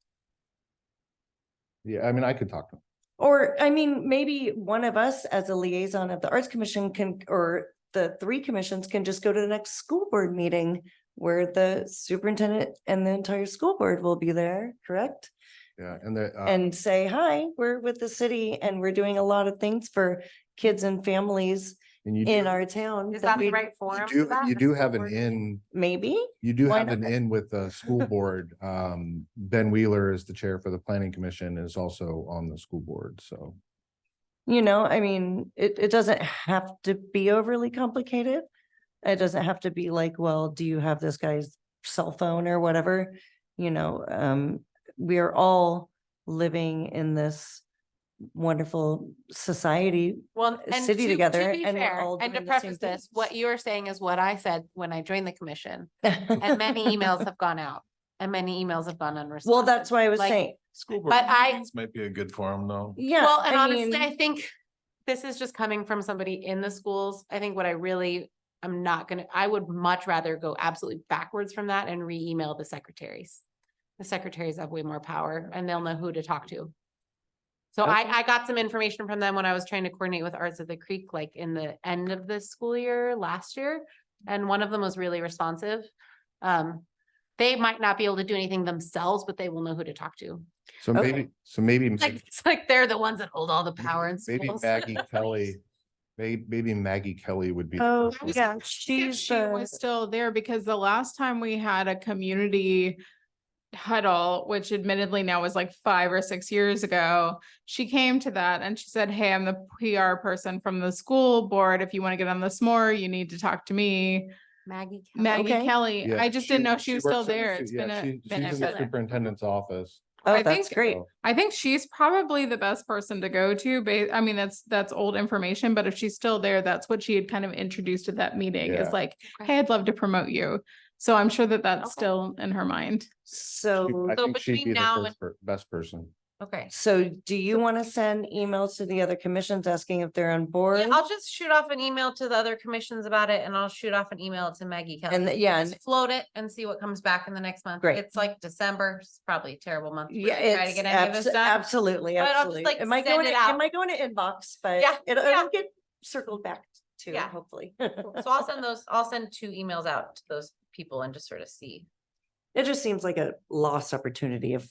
[SPEAKER 6] Yeah, I mean, I could talk to them.
[SPEAKER 3] Or, I mean, maybe one of us as a liaison of the Arts Commission can, or the three commissions can just go to the next school board meeting where the superintendent and the entire school board will be there, correct?
[SPEAKER 6] Yeah, and the.
[SPEAKER 3] And say, hi, we're with the city and we're doing a lot of things for kids and families
[SPEAKER 6] And you
[SPEAKER 3] in
[SPEAKER 6] do,
[SPEAKER 3] our town.
[SPEAKER 1] Is that the
[SPEAKER 3] we-
[SPEAKER 1] right forum?
[SPEAKER 6] you
[SPEAKER 1] for that,
[SPEAKER 6] you
[SPEAKER 1] the
[SPEAKER 6] do
[SPEAKER 1] school
[SPEAKER 6] have an
[SPEAKER 1] board?
[SPEAKER 6] in,
[SPEAKER 3] Maybe,
[SPEAKER 6] you do
[SPEAKER 3] Why
[SPEAKER 6] have an
[SPEAKER 3] not?
[SPEAKER 6] in with the school board. Ben Wheeler is the chair for the planning commission, is also on the school board, so.
[SPEAKER 3] I mean, it doesn't have to be overly complicated. It doesn't have to be like, well, do you have this guy's cell phone or whatever? We are all living in this wonderful society.
[SPEAKER 1] Well, and
[SPEAKER 3] city
[SPEAKER 1] to
[SPEAKER 3] together,
[SPEAKER 1] be
[SPEAKER 3] and we're
[SPEAKER 1] fair,
[SPEAKER 3] all
[SPEAKER 1] and to
[SPEAKER 3] doing the same
[SPEAKER 1] preface this,
[SPEAKER 3] things.
[SPEAKER 1] what you are saying is what I said when I joined the commission, and many emails have gone out, and many emails have gone unresponsive.
[SPEAKER 3] Well, that's why I was
[SPEAKER 1] Like,
[SPEAKER 3] saying,
[SPEAKER 4] School board
[SPEAKER 1] But I-
[SPEAKER 4] meetings might be a good forum though.
[SPEAKER 3] yeah.
[SPEAKER 1] Well, and
[SPEAKER 3] I
[SPEAKER 1] honestly,
[SPEAKER 3] mean,
[SPEAKER 1] I think this is just coming from somebody in the schools. I think what I really, I would much rather go absolutely backwards from that and re-email the secretaries. The secretaries have way more power and they'll know who to talk to. So I got some information from them when I was trying to coordinate with Arts of the Creek, like in the end of the school year last year. And one of them was really responsive. They might not be able to do anything themselves, but they will know who to talk to.
[SPEAKER 6] So
[SPEAKER 3] Okay.
[SPEAKER 6] maybe.
[SPEAKER 1] Like, it's like they're the ones that hold all the power in
[SPEAKER 6] Maybe
[SPEAKER 1] schools.
[SPEAKER 6] Maggie Kelly, maybe Maggie Kelly would be. the
[SPEAKER 3] Oh,
[SPEAKER 6] person.
[SPEAKER 3] yeah,
[SPEAKER 5] If
[SPEAKER 3] she's
[SPEAKER 5] she was still there, because the last time we had a community huddle, which admittedly now was like 5 or 6 years ago, she came to that and she said, hey, I'm the PR person from the school board. If you want to get on this more, you need to talk to me.
[SPEAKER 1] Maggie. Kelly.
[SPEAKER 5] Maggie
[SPEAKER 3] Okay.
[SPEAKER 5] Kelly.
[SPEAKER 6] Yeah,
[SPEAKER 5] I just didn't know she was still
[SPEAKER 6] works at-
[SPEAKER 5] there.
[SPEAKER 6] she-
[SPEAKER 5] It's
[SPEAKER 6] yeah,
[SPEAKER 5] been a
[SPEAKER 6] She's in
[SPEAKER 5] minute.
[SPEAKER 6] the
[SPEAKER 5] but
[SPEAKER 6] superintendent's office.
[SPEAKER 3] Oh,
[SPEAKER 5] I
[SPEAKER 3] that's
[SPEAKER 5] think-
[SPEAKER 3] great.
[SPEAKER 6] so-
[SPEAKER 5] I think she's probably the best person to go to. I mean, that's old information, but if she's still there, that's what she had kind of introduced at that meeting.
[SPEAKER 6] Yeah.
[SPEAKER 5] Is like,
[SPEAKER 1] Okay.
[SPEAKER 5] hey, I'd love to promote you. So I'm sure that that's
[SPEAKER 1] Okay.
[SPEAKER 5] still in her mind.
[SPEAKER 3] So,
[SPEAKER 6] I
[SPEAKER 1] So
[SPEAKER 6] think she'd
[SPEAKER 1] between
[SPEAKER 6] be the
[SPEAKER 1] now
[SPEAKER 6] first best person.
[SPEAKER 1] Okay.
[SPEAKER 3] so do you want to send emails to the other commissions asking if they're on board?
[SPEAKER 1] Yeah, I'll just shoot off an email to the other commissions about it and I'll shoot off an email to Maggie Kelly.
[SPEAKER 3] And yeah,
[SPEAKER 1] Just float it and see what comes back in the next month.
[SPEAKER 3] Great.
[SPEAKER 1] It's like December, it's probably a terrible month. for
[SPEAKER 3] yeah,
[SPEAKER 1] me to try to
[SPEAKER 3] it's
[SPEAKER 1] get any of this done.
[SPEAKER 3] absolutely,
[SPEAKER 1] But I'll just,
[SPEAKER 3] absolutely.
[SPEAKER 1] like,
[SPEAKER 3] It might go
[SPEAKER 1] send
[SPEAKER 3] in,
[SPEAKER 1] it
[SPEAKER 3] it
[SPEAKER 1] out.
[SPEAKER 3] might go in an inbox, but
[SPEAKER 1] Yeah,
[SPEAKER 3] it'll
[SPEAKER 1] yeah.
[SPEAKER 3] get circled back to,
[SPEAKER 1] Yeah.
[SPEAKER 3] hopefully.
[SPEAKER 1] So I'll send 2 emails out to those people and just sort of see.
[SPEAKER 3] It just seems like a lost opportunity of,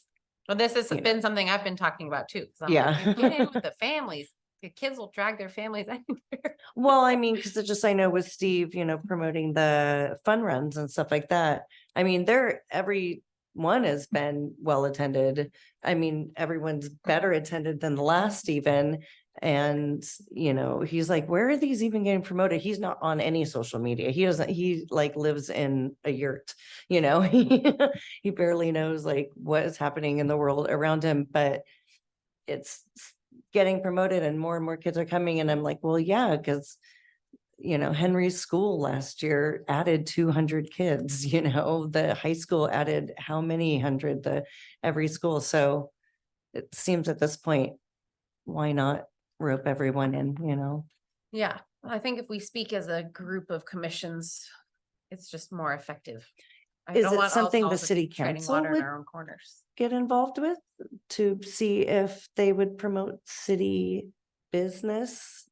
[SPEAKER 1] Well, this has
[SPEAKER 3] You know.
[SPEAKER 1] been something I've been talking about too. 'Cause I'm
[SPEAKER 3] Yeah.
[SPEAKER 1] like, get in with the families. The kids will drag their families anywhere.
[SPEAKER 3] well, I mean, because I know with Steve, promoting the fun runs and stuff like that. I mean, every one has been well attended. I mean, everyone's better attended than the last even. And, you know, he's like, where are these even getting promoted? He's not on any social media. He doesn't, he like lives in a yurt, you know, he barely knows like what is happening in the world around him, but it's getting promoted and more kids are coming. And I'm like, well, yeah, because you know, Henry's school last year added 200 kids, you know, the high school added how many hundred, every school. So it seems at this point, why not rope everyone in, you know?
[SPEAKER 1] Yeah, I think if we speak as a group of commissions, it's just more effective. I
[SPEAKER 3] Is
[SPEAKER 1] don't
[SPEAKER 3] it
[SPEAKER 1] want all
[SPEAKER 3] something the
[SPEAKER 1] calls of
[SPEAKER 3] city
[SPEAKER 1] treading
[SPEAKER 3] council
[SPEAKER 1] water in
[SPEAKER 3] would
[SPEAKER 1] our own corners.
[SPEAKER 3] get involved with to see if they would promote city business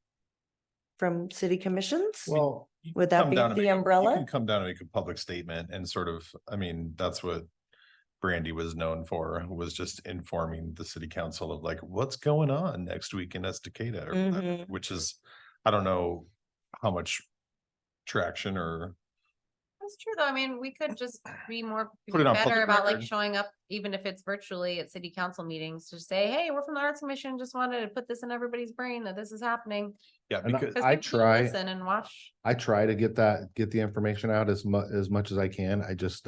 [SPEAKER 3] from city commissions?
[SPEAKER 6] Well,
[SPEAKER 3] Would that
[SPEAKER 4] Come
[SPEAKER 3] be
[SPEAKER 4] down to
[SPEAKER 3] the
[SPEAKER 4] make a- you
[SPEAKER 3] umbrella?
[SPEAKER 4] can come down and make a public statement and sort of, I mean, that's what Brandy was known for, was just informing the city council of like, what's going on next week in Estacada, or whatever,
[SPEAKER 3] Mhm.
[SPEAKER 4] which is, I don't know how much traction or
[SPEAKER 1] That's true, though. I mean, we could just be more
[SPEAKER 4] Put it on
[SPEAKER 1] better
[SPEAKER 4] public
[SPEAKER 1] about like
[SPEAKER 4] record.
[SPEAKER 1] showing up, even if it's virtually at city council meetings, to say, hey, we're from the Arts Commission, just wanted to put this in everybody's brain that this is happening.
[SPEAKER 4] yeah,
[SPEAKER 6] And
[SPEAKER 4] because
[SPEAKER 1] Because
[SPEAKER 6] I
[SPEAKER 1] people will
[SPEAKER 6] try,
[SPEAKER 1] listen and watch.
[SPEAKER 6] I try to get the information out as much as I can. I just,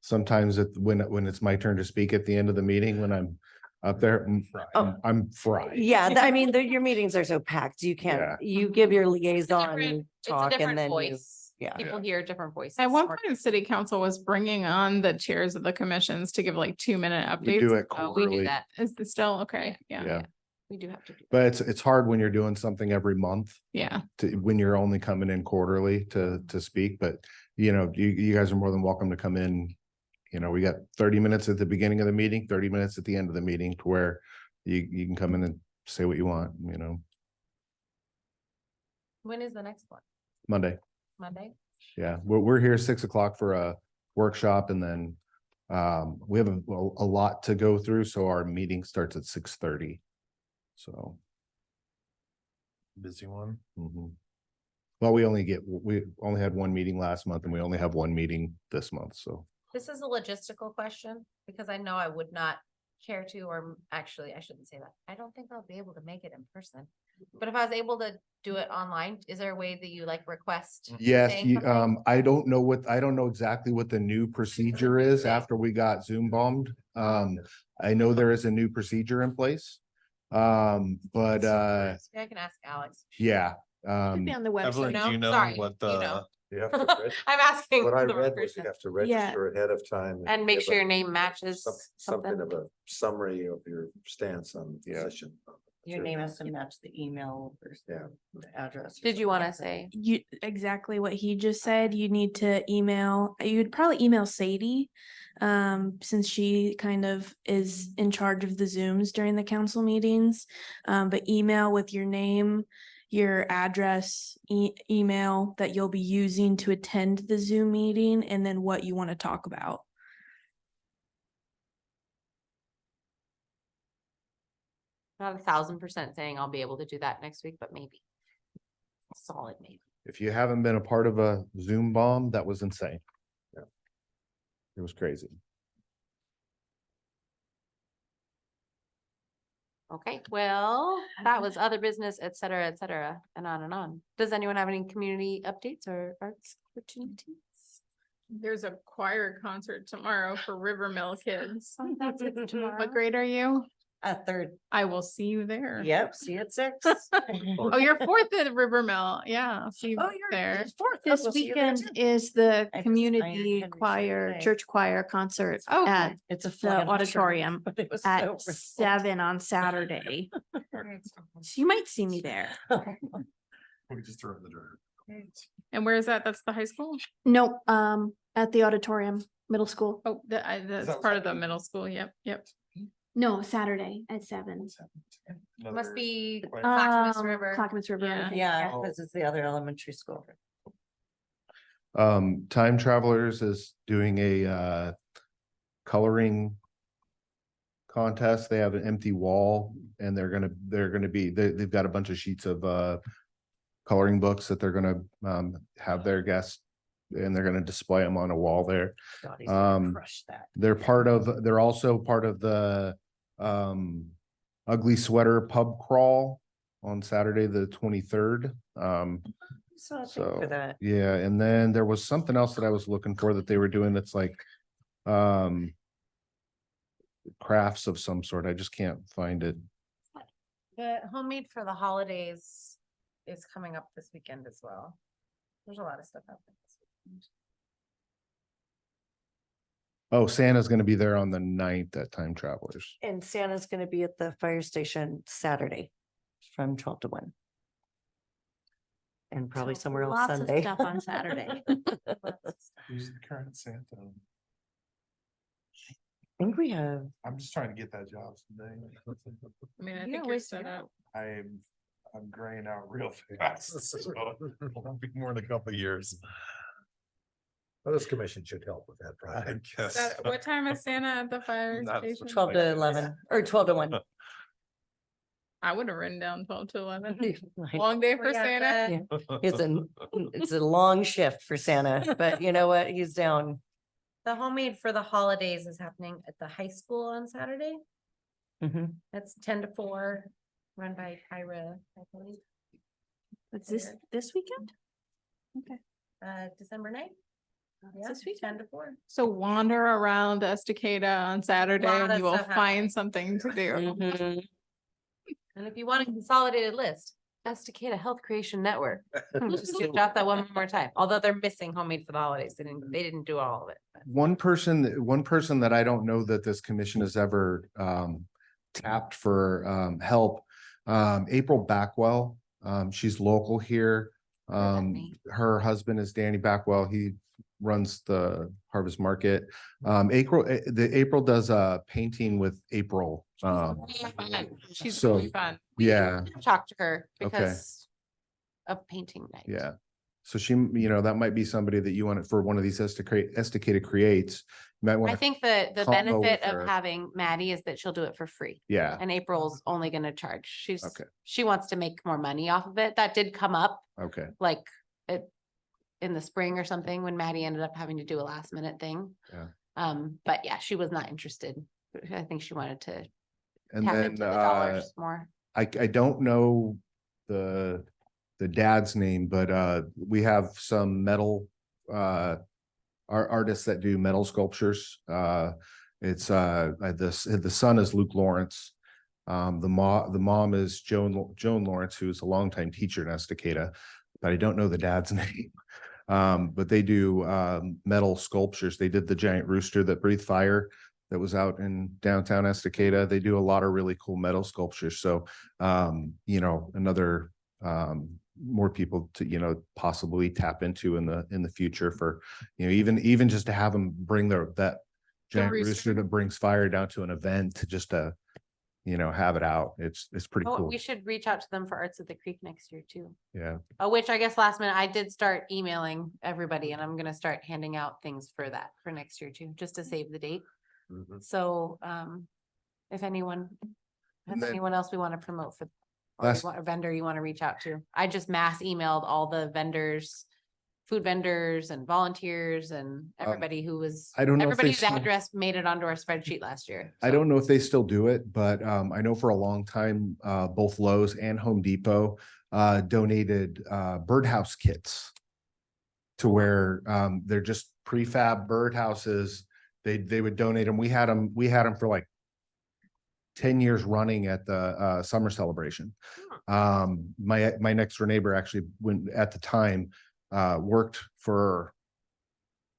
[SPEAKER 6] sometimes when it's my turn to speak at the end of the meeting, when I'm up there,
[SPEAKER 3] Oh.
[SPEAKER 6] I'm fried.
[SPEAKER 3] Yeah, I mean, your meetings are so packed. You
[SPEAKER 6] Yeah.
[SPEAKER 3] can't, you give your liaison
[SPEAKER 1] Different- it's a
[SPEAKER 3] talk and
[SPEAKER 1] different
[SPEAKER 3] then you.
[SPEAKER 1] voice.
[SPEAKER 3] yeah.
[SPEAKER 1] People hear different voices.
[SPEAKER 5] At one
[SPEAKER 1] more-
[SPEAKER 5] point, city council was bringing on the chairs of the commissions to give like 2-minute
[SPEAKER 6] We do
[SPEAKER 5] updates.
[SPEAKER 6] it
[SPEAKER 1] Oh, we do
[SPEAKER 6] quarterly.
[SPEAKER 1] that.
[SPEAKER 5] Is this still okay?
[SPEAKER 6] Yeah,
[SPEAKER 5] Yeah,
[SPEAKER 1] We do have to do.
[SPEAKER 6] but it's hard when you're doing something every month
[SPEAKER 5] yeah.
[SPEAKER 6] when you're only coming in quarterly to speak, but you know, you guys are more than welcome to come in. You know, we got 30 minutes at the beginning of the meeting, 30 minutes at the end of the meeting to where you can come in and say what you want, you know,
[SPEAKER 1] When is the next one?
[SPEAKER 6] Monday.
[SPEAKER 1] Monday?
[SPEAKER 6] Yeah, we're here 6 o'clock for a workshop and then we have a lot to go through, so our meeting starts at 6:30. So.
[SPEAKER 4] busy one.
[SPEAKER 6] Well, we only had one meeting last month and we only have one meeting this month, so.
[SPEAKER 1] This is a logistical question, because I know I would not care to, or actually, I shouldn't say that. I don't think I'll be able to make it in person. But if I was able to do it online, is there a way that you like request?
[SPEAKER 6] Yes,
[SPEAKER 1] saying something?
[SPEAKER 6] I don't know exactly what the new procedure is after we got Zoom bombed. I know there is a new procedure in place. But
[SPEAKER 1] Yeah, I can ask Alex.
[SPEAKER 6] yeah,
[SPEAKER 2] Should be on the
[SPEAKER 4] Evelyn,
[SPEAKER 2] website.
[SPEAKER 4] do you know
[SPEAKER 1] Sorry,
[SPEAKER 4] what
[SPEAKER 1] you
[SPEAKER 4] the,
[SPEAKER 1] know.
[SPEAKER 7] You have to reg-
[SPEAKER 1] I'm asking.
[SPEAKER 7] What I
[SPEAKER 1] the
[SPEAKER 7] read
[SPEAKER 1] person.
[SPEAKER 7] was you have to
[SPEAKER 2] Yeah.
[SPEAKER 7] register ahead of time.
[SPEAKER 1] And make
[SPEAKER 7] give
[SPEAKER 1] sure
[SPEAKER 7] a-
[SPEAKER 1] your name matches
[SPEAKER 7] some-
[SPEAKER 1] something.
[SPEAKER 7] Something of a summary of your stance on the
[SPEAKER 6] Yeah.
[SPEAKER 7] position.
[SPEAKER 3] Your name has to match the email or
[SPEAKER 7] Yeah.
[SPEAKER 3] the address. or
[SPEAKER 1] Did you
[SPEAKER 3] something
[SPEAKER 1] want to
[SPEAKER 3] like that.
[SPEAKER 1] say?
[SPEAKER 2] You, exactly what he just said, you need to email, you'd probably email Sadie. Since she kind of is in charge of the Zooms during the council meetings. But email with your name, your address, email that you'll be using to attend the Zoom meeting, and then what you want to talk about.
[SPEAKER 1] Not 1,000% saying I'll be able to do that next week, but maybe. Solid maybe.
[SPEAKER 6] if you haven't been a part of a Zoom bomb, that was insane.
[SPEAKER 7] Yeah.
[SPEAKER 6] It was crazy.
[SPEAKER 1] Okay, well, that was other business, et cetera, and on and on. Does anyone have any community updates or arts opportunities?
[SPEAKER 5] There's a choir concert tomorrow for River Mill kids.
[SPEAKER 1] Oh, that's it tomorrow.
[SPEAKER 5] What grade are you?
[SPEAKER 3] A third.
[SPEAKER 5] I will see you there.
[SPEAKER 3] Yep, see you at 6.
[SPEAKER 5] Oh, you're fourth at River Mill. Yeah, I'll see you
[SPEAKER 3] Oh, you're
[SPEAKER 5] there.
[SPEAKER 3] fourth. Oh,
[SPEAKER 2] This
[SPEAKER 3] we'll see you there
[SPEAKER 2] weekend
[SPEAKER 3] too.
[SPEAKER 2] is the
[SPEAKER 3] I
[SPEAKER 2] community
[SPEAKER 3] Henry
[SPEAKER 2] choir,
[SPEAKER 3] today.
[SPEAKER 2] church choir concert
[SPEAKER 5] Oh,
[SPEAKER 2] at
[SPEAKER 3] It's a
[SPEAKER 2] the
[SPEAKER 3] flag
[SPEAKER 2] auditorium
[SPEAKER 3] but it was
[SPEAKER 2] at
[SPEAKER 3] so
[SPEAKER 2] 7 on Saturday. So you might see me there.
[SPEAKER 4] we just threw it in the drawer.
[SPEAKER 5] And where is that? That's the high school?
[SPEAKER 2] No, at the auditorium, middle school.
[SPEAKER 5] Oh, that's
[SPEAKER 4] that
[SPEAKER 5] part of the middle school. Yep, yep.
[SPEAKER 2] No, Saturday at 7.
[SPEAKER 1] Must be Clackamas River.
[SPEAKER 2] Clackamas River. I
[SPEAKER 5] Yeah.
[SPEAKER 2] think,
[SPEAKER 3] Yeah, because it's the other elementary school.
[SPEAKER 6] Time Travelers is doing a coloring contest. They have an empty wall and they've got a bunch of sheets of coloring books that they're gonna have their guests and they're gonna display them on a wall there.
[SPEAKER 3] God, he's gonna
[SPEAKER 6] Um,
[SPEAKER 3] crush that.
[SPEAKER 6] They're also part of the Ugly Sweater Pub Crawl on Saturday, the 23rd.
[SPEAKER 3] So I think
[SPEAKER 6] So,
[SPEAKER 3] for that,
[SPEAKER 6] yeah, and then there was something else that I was looking for that they were doing that's like, crafts of some sort. I just can't find it.
[SPEAKER 1] The homemade for the holidays is coming up this weekend as well. There's a lot of stuff happening this weekend.
[SPEAKER 6] Oh, Santa's gonna be there on the 9th at Time Travelers.
[SPEAKER 3] and Santa's gonna be at the fire station Saturday from 12 to 1. And probably
[SPEAKER 2] So
[SPEAKER 3] somewhere else
[SPEAKER 2] lots of
[SPEAKER 3] Sunday.
[SPEAKER 2] stuff on Saturday.
[SPEAKER 4] Who's the current Santa?
[SPEAKER 3] I think we have,
[SPEAKER 4] I'm just trying to get that job someday.
[SPEAKER 5] I mean, I
[SPEAKER 2] You
[SPEAKER 5] think
[SPEAKER 2] don't
[SPEAKER 5] you're
[SPEAKER 2] waste
[SPEAKER 5] set
[SPEAKER 2] your
[SPEAKER 5] up.
[SPEAKER 4] I'm graying out real fast. So it'll be more than a couple of years.
[SPEAKER 7] Well, this commission should help with that
[SPEAKER 4] I
[SPEAKER 7] project.
[SPEAKER 4] guess.
[SPEAKER 5] What time is Santa at the fire
[SPEAKER 4] Not
[SPEAKER 5] station?
[SPEAKER 3] 12 to 11 or 12 to 1.
[SPEAKER 5] I would have written down 12 to 11.
[SPEAKER 3] Like,
[SPEAKER 5] Long day for
[SPEAKER 1] Yeah,
[SPEAKER 5] Santa.
[SPEAKER 3] It's a long shift for Santa, but you know what? He's down.
[SPEAKER 1] The homemade for the holidays is happening at the high school on Saturday.
[SPEAKER 3] Mhm.
[SPEAKER 1] That's 10 to 4, run by Kyra, I believe,
[SPEAKER 2] It's this weekend?
[SPEAKER 1] December 9th. Yeah,
[SPEAKER 2] this weekend?
[SPEAKER 1] 10 to 4.
[SPEAKER 5] So wander around Estacada on Saturday
[SPEAKER 1] Lot
[SPEAKER 5] and
[SPEAKER 1] of
[SPEAKER 5] you will
[SPEAKER 1] stuff happening.
[SPEAKER 5] find something to do.
[SPEAKER 3] Mhm.
[SPEAKER 1] And if you want a consolidated list, Estacada Health Creation Network. Just to drop that one more time, although they're missing homemade for the holidays. They didn't do all of it. but-
[SPEAKER 6] One person that I don't know that this commission has ever tapped for help. April Backwell, she's local here.
[SPEAKER 1] that name.
[SPEAKER 6] Her husband is Danny Backwell. He runs the Harvest Market. April does painting with April.
[SPEAKER 1] Really fun.
[SPEAKER 5] She's
[SPEAKER 6] So,
[SPEAKER 5] really fun.
[SPEAKER 6] Yeah,
[SPEAKER 1] Talk to her
[SPEAKER 6] Okay.
[SPEAKER 1] because of painting night.
[SPEAKER 6] yeah. So she, that might be somebody that you want for one of these Estacada creates. You might
[SPEAKER 1] I
[SPEAKER 6] want to,
[SPEAKER 1] think that the
[SPEAKER 6] combo with
[SPEAKER 1] benefit
[SPEAKER 6] her.
[SPEAKER 1] of having Maddie is that she'll do it for free.
[SPEAKER 6] yeah,
[SPEAKER 1] And April's only gonna charge.
[SPEAKER 6] Okay.
[SPEAKER 1] She wants to make more money off of it. That did come up
[SPEAKER 6] okay.
[SPEAKER 1] like in the spring or something when Maddie ended up having to do a last minute thing.
[SPEAKER 6] Yeah.
[SPEAKER 1] But yeah, she was not interested. I think she wanted to
[SPEAKER 6] And
[SPEAKER 1] tap
[SPEAKER 6] then
[SPEAKER 1] into the dollars more.
[SPEAKER 6] I don't know the dad's name, but we have some metal artists that do metal sculptures. It's the son is Luke Lawrence. The mom is Joan Lawrence, who's a longtime teacher in Estacada, but I don't know the dad's name. But they do metal sculptures. They did the giant rooster that breathed fire that was out in downtown Estacada. They do a lot of really cool metal sculptures. So, another more people to, possibly tap into in the future for, even just to have them bring that giant
[SPEAKER 5] rooster.
[SPEAKER 6] rooster that brings fire down to an event to just to, have it out. It's pretty
[SPEAKER 1] Oh,
[SPEAKER 6] cool.
[SPEAKER 1] we should reach out to them for Arts at the Creek next year too.
[SPEAKER 6] Yeah.
[SPEAKER 1] Which I guess last minute I did start emailing everybody and I'm gonna start handing out things for that for next year too, just to save the date.
[SPEAKER 7] Mhm.
[SPEAKER 1] So, if anyone,
[SPEAKER 6] And
[SPEAKER 1] has
[SPEAKER 6] then-
[SPEAKER 1] anyone else we want to promote for, or
[SPEAKER 6] Last-
[SPEAKER 1] a vendor you want to reach out to? I just mass emailed all the vendors, food vendors and volunteers and everybody who was,
[SPEAKER 6] I don't know if they
[SPEAKER 1] everybody's
[SPEAKER 6] still-
[SPEAKER 1] address made it onto our spreadsheet last year.
[SPEAKER 6] I
[SPEAKER 1] so.
[SPEAKER 6] don't know if they still do it, but I know for a long time, both Lowe's and Home Depot donated birdhouse kits to where they're just prefab birdhouses. They would donate them. We had them for like 10 years running at the summer celebration. My next door neighbor actually, when at the time, worked for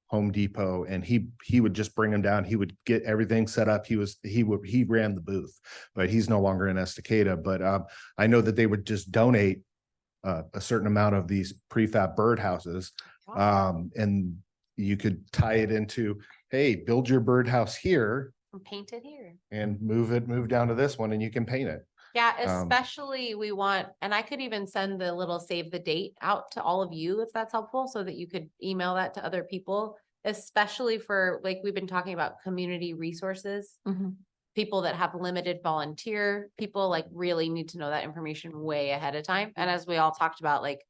[SPEAKER 6] Home Depot, and he would just bring them down. He would get everything set up. He ran the booth, but he's no longer in Estacada. But I know that they would just donate a certain amount of these prefab birdhouses, and you could tie it into, hey, build your birdhouse here
[SPEAKER 1] And paint it here.
[SPEAKER 6] and move down to this one, and you can paint it.
[SPEAKER 1] Yeah,
[SPEAKER 6] Um,
[SPEAKER 1] especially we want, and I could even send the little save the date out to all of you if that's helpful, so that you could email that to other people. Especially for, like, we've been talking about community resources. People that have limited volunteer, people like really need to know that information way ahead of time. And as we all talked about, like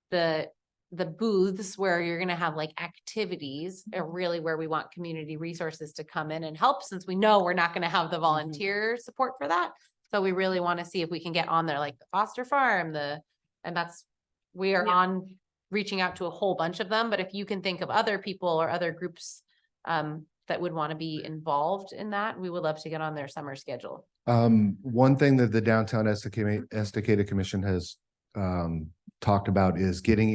[SPEAKER 1] the booths where you're gonna have like activities are really where we want community resources to come in and help, since we know we're not gonna have the volunteer support for that. So we really want to see if we can get on there, like the Foster Farm, and we are
[SPEAKER 2] Yeah.
[SPEAKER 1] on reaching out to a whole bunch of them, but if you can think of other people or other groups that would want to be involved in that, we would love to get on their summer schedule.
[SPEAKER 6] One thing that the Downtown Estacada Commission has talked about is getting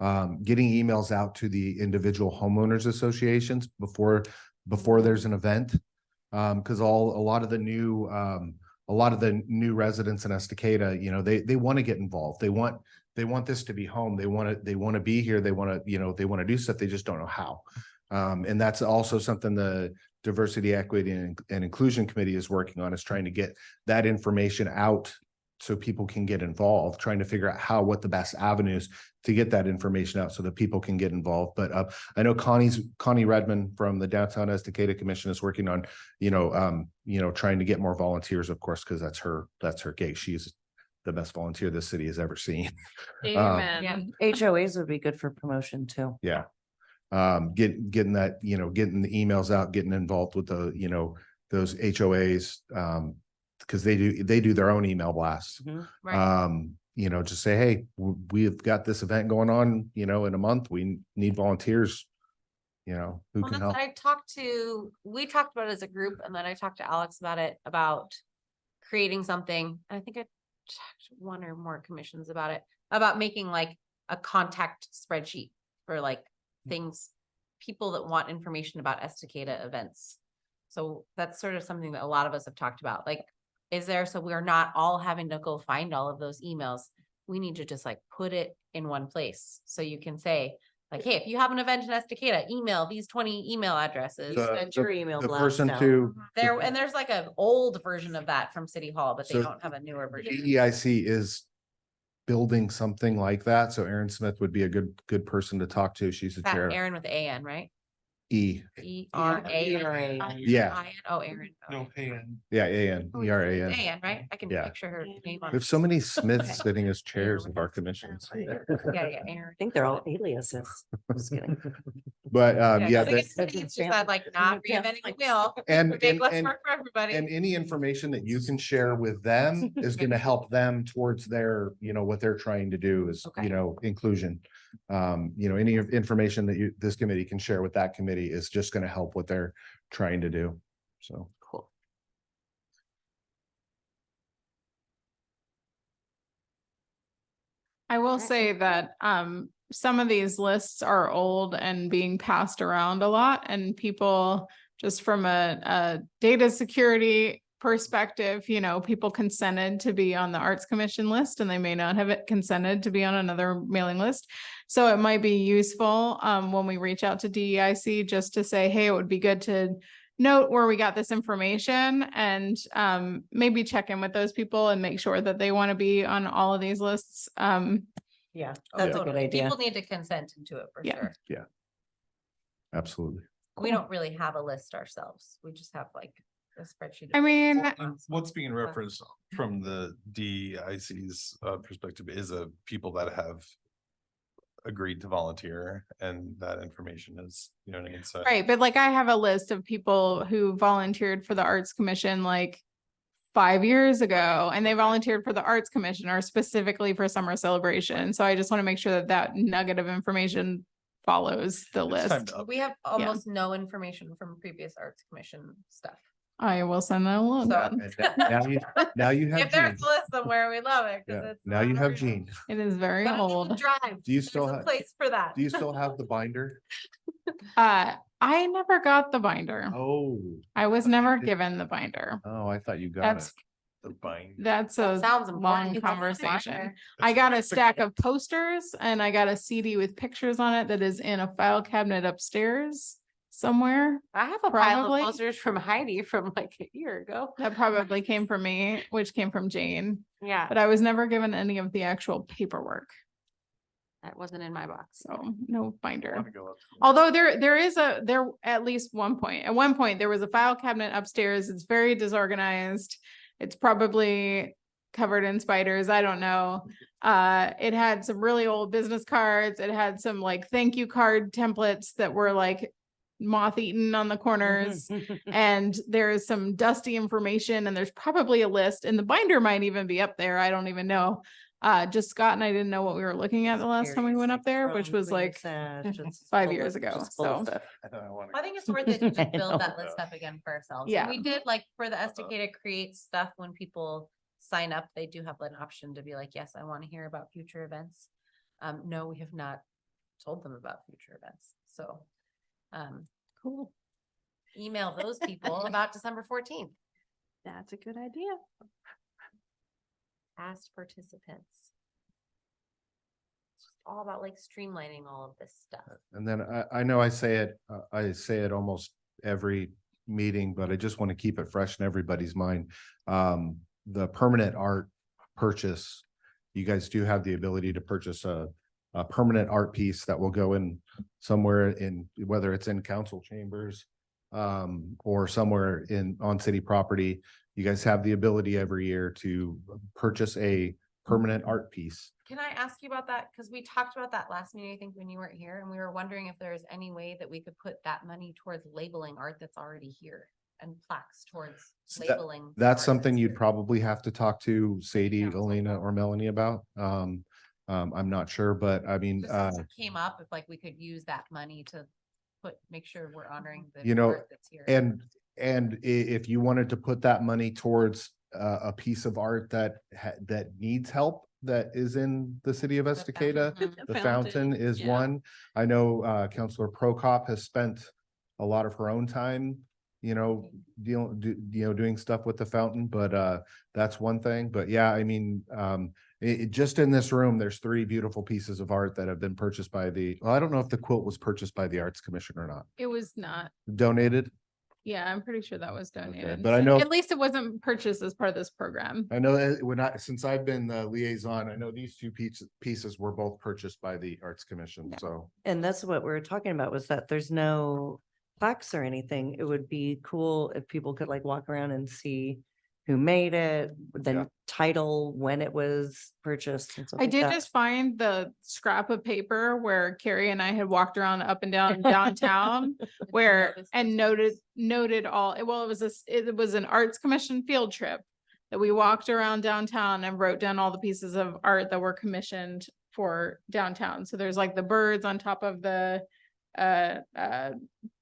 [SPEAKER 6] emails out to the individual homeowners associations before there's an event. Because a lot of the new residents in Estacada, you know, they want to get involved. They want this to be home. They want to be here. They want to do stuff. They just don't know how. And that's also something the Diversity, Equity, and Inclusion Committee is working on, is trying to get that information out so people can get involved, trying to figure out what the best avenues to get that information out so that people can get involved. But I know Connie Redmond from the Downtown Estacada Commission is working on, trying to get more volunteers, of course, because that's her gig. She's the best volunteer this city has ever seen.
[SPEAKER 2] Amen.
[SPEAKER 3] HOAs would be good for promotion too.
[SPEAKER 6] Yeah. Getting that, getting the emails out, getting involved with the, those HOAs, because they do their own email blasts.
[SPEAKER 1] Right.
[SPEAKER 6] Just say, hey, we've got this event going on, in a month. We need volunteers, who
[SPEAKER 1] Well,
[SPEAKER 6] can
[SPEAKER 1] that's-
[SPEAKER 6] help.
[SPEAKER 1] we talked about it as a group, and then I talked to Alex about creating something. I think I talked to one or more commissions about making like a contact spreadsheet for like things, people that want information about Estacada events. So that's sort of something that a lot of us have talked about. Like, so we're not all having to go find all of those emails. We need to just like put it in one place. So you can say like, hey, if you have an event in Estacada, email these 20 email addresses.
[SPEAKER 3] Send your email
[SPEAKER 6] The
[SPEAKER 3] blast
[SPEAKER 6] person
[SPEAKER 3] out.
[SPEAKER 1] There's like an old version of that from City Hall, but they
[SPEAKER 6] So
[SPEAKER 1] don't have a newer version.
[SPEAKER 6] EIC is building something like that. So Erin Smith would be a good person to talk to. She's the
[SPEAKER 1] That
[SPEAKER 6] chair.
[SPEAKER 1] Aaron with AN, right?
[SPEAKER 3] ERA.
[SPEAKER 6] Yeah.
[SPEAKER 1] Oh, Aaron.
[SPEAKER 4] No, and
[SPEAKER 6] Yeah, AN,
[SPEAKER 1] Oh, it's
[SPEAKER 6] ERAN.
[SPEAKER 1] AN, right? I can
[SPEAKER 6] Yeah.
[SPEAKER 1] picture her name on.
[SPEAKER 6] We have so many Smiths
[SPEAKER 1] Okay.
[SPEAKER 6] sitting as chairs of our commissions.
[SPEAKER 1] Yeah, Aaron.
[SPEAKER 3] I think they're all aliases. Just kidding.
[SPEAKER 6] But
[SPEAKER 1] Yeah,
[SPEAKER 6] that-
[SPEAKER 1] it's just that like not reinventing the wheel.
[SPEAKER 6] and
[SPEAKER 1] Make less
[SPEAKER 6] and
[SPEAKER 1] work for everybody.
[SPEAKER 6] and any information that you can share with them is going to help them towards their, what they're trying to do is,
[SPEAKER 1] Okay.
[SPEAKER 6] inclusion. Any information that this committee can share with that committee is just going to help what they're trying to do. So.
[SPEAKER 1] Cool.
[SPEAKER 5] I will say that some of these lists are old and being passed around a lot, and people, just from a data security perspective, people consented to be on the Arts Commission list and they may not have it consented to be on another mailing list. So it might be useful when we reach out to DEIC just to say, hey, it would be good to note where we got this information, and maybe check in with those people and make sure that they want to be on all of these lists.
[SPEAKER 3] Yeah, that's a good
[SPEAKER 1] Totally.
[SPEAKER 3] idea.
[SPEAKER 1] People need to consent into it for
[SPEAKER 5] Yeah.
[SPEAKER 1] sure.
[SPEAKER 6] Absolutely.
[SPEAKER 1] We don't really have a list ourselves. We just have like a spreadsheet.
[SPEAKER 5] I mean,
[SPEAKER 4] And what's being referenced from the DIC's perspective is people that have agreed to volunteer, and that information is, you know what I mean? So.
[SPEAKER 5] right, but like I have a list of people who volunteered for the Arts Commission like 5 years ago, and they volunteered for the Arts Commission or specifically for summer celebration. So I just want to make sure that that nugget of information follows the
[SPEAKER 4] It's time
[SPEAKER 5] list.
[SPEAKER 4] to up-
[SPEAKER 1] We have almost no information from previous Arts Commission stuff.
[SPEAKER 5] I will send that along.
[SPEAKER 1] So-
[SPEAKER 5] then.
[SPEAKER 6] And now you have
[SPEAKER 1] If there's
[SPEAKER 6] Jean.
[SPEAKER 1] a list somewhere, we love it. 'cause
[SPEAKER 6] Yeah,
[SPEAKER 1] it's
[SPEAKER 6] now you
[SPEAKER 1] not
[SPEAKER 6] have
[SPEAKER 1] everyone.
[SPEAKER 6] Jean.
[SPEAKER 5] It is very
[SPEAKER 1] But it's a
[SPEAKER 5] old.
[SPEAKER 1] drive.
[SPEAKER 6] Do you
[SPEAKER 1] There's
[SPEAKER 6] still
[SPEAKER 1] a
[SPEAKER 6] have,
[SPEAKER 1] place for that.
[SPEAKER 6] do you still have the binder?
[SPEAKER 5] I never got the binder.
[SPEAKER 6] Oh,
[SPEAKER 5] I was never
[SPEAKER 6] did-
[SPEAKER 5] given the binder.
[SPEAKER 6] I thought you got
[SPEAKER 5] That's,
[SPEAKER 6] it.
[SPEAKER 4] The bind.
[SPEAKER 5] that's
[SPEAKER 1] That
[SPEAKER 5] a
[SPEAKER 1] sounds
[SPEAKER 5] long
[SPEAKER 1] important.
[SPEAKER 5] conversation. I got a stack of posters and I got a CD with pictures on it that is in a file cabinet upstairs somewhere.
[SPEAKER 1] I have a pile
[SPEAKER 5] Probably.
[SPEAKER 1] of posters from Heidi from like a year ago.
[SPEAKER 5] That probably came from me, which came from Jane,
[SPEAKER 1] Yeah,
[SPEAKER 5] but I was never given any of the actual paperwork.
[SPEAKER 1] that wasn't in my box.
[SPEAKER 5] So no binder.
[SPEAKER 4] Wanna go up?
[SPEAKER 5] Although there at least at one point, there was a file cabinet upstairs. It's very disorganized. It's probably covered in spiders. I don't know. It had some really old business cards. It had some like thank you card templates that were like moth eaten on the corners. And there is some dusty information and there's probably a list and the binder might even be up there. I don't even know. Just Scott and I didn't know what we were looking at the last time we went up there, which was like 5 years ago. So
[SPEAKER 1] I think it's worth it to
[SPEAKER 3] I
[SPEAKER 1] just build
[SPEAKER 3] know.
[SPEAKER 1] that list up again for ourselves. And
[SPEAKER 5] Yeah.
[SPEAKER 1] we did like for the Estacada create stuff when people sign up, they do have an option to be like, yes, I want to hear about future events. No, we have not told them about future events. So,
[SPEAKER 2] Cool.
[SPEAKER 1] email those people about December 14th,
[SPEAKER 2] That's a good idea.
[SPEAKER 1] past participants. It's just all about like streamlining all of this stuff.
[SPEAKER 6] And then I know I say it almost every meeting, but I just want to keep it fresh in everybody's mind. The permanent art purchase, you guys do have the ability to purchase a permanent art piece that will go in somewhere in, whether it's in council chambers or somewhere on city property. You guys have the ability every year to purchase a permanent art piece.
[SPEAKER 1] Can I ask you about that? Because we talked about that last meeting, I think, when you weren't here, and we were wondering if there is any way that we could put that money towards labeling art that's already here and plaques towards
[SPEAKER 6] So
[SPEAKER 1] labeling.
[SPEAKER 6] That's
[SPEAKER 1] art
[SPEAKER 6] something you'd
[SPEAKER 1] here.
[SPEAKER 6] probably have to talk to Sadie,
[SPEAKER 1] Council.
[SPEAKER 6] Elena, or Melanie about. I'm not sure, but I mean,
[SPEAKER 1] Just as it came up, if like we could use that money to make sure we're honoring the
[SPEAKER 6] You know,
[SPEAKER 1] art that's here.
[SPEAKER 6] and if you wanted to put that money towards a piece of art that needs help, that is in the city of
[SPEAKER 1] The
[SPEAKER 6] Estacada,
[SPEAKER 1] fountain.
[SPEAKER 6] the fountain is
[SPEAKER 1] yeah.
[SPEAKER 6] one. I know Councilor Prokop has spent a lot of her own time, doing stuff with the fountain, but that's one thing. But yeah, I mean, just in this room, there's 3 beautiful pieces of art that have been purchased by I don't know if the quilt was purchased by the Arts Commission or not.
[SPEAKER 5] it was not.
[SPEAKER 6] Donated.
[SPEAKER 5] Yeah, I'm pretty sure that was donated.
[SPEAKER 6] but I know-
[SPEAKER 5] At least it wasn't purchased as part of this program.
[SPEAKER 6] I know that since I've been the liaison, I know these 2 pieces were both purchased by the Arts Commission, so.
[SPEAKER 3] And that's what we were talking about, was that there's no plaques or anything. It would be cool if people could like walk around and see who made it,
[SPEAKER 6] Yeah.
[SPEAKER 3] then title, when it was purchased. And stuff
[SPEAKER 5] I
[SPEAKER 3] like
[SPEAKER 5] did
[SPEAKER 3] that.
[SPEAKER 5] just find the scrap of paper where Carrie and I had walked around up and down downtown where,
[SPEAKER 1] notice
[SPEAKER 5] and
[SPEAKER 1] those
[SPEAKER 5] noted all, well, it was an Arts Commission field trip that we walked around downtown and wrote down all the pieces of art that were commissioned for downtown. So there's like the birds on top of the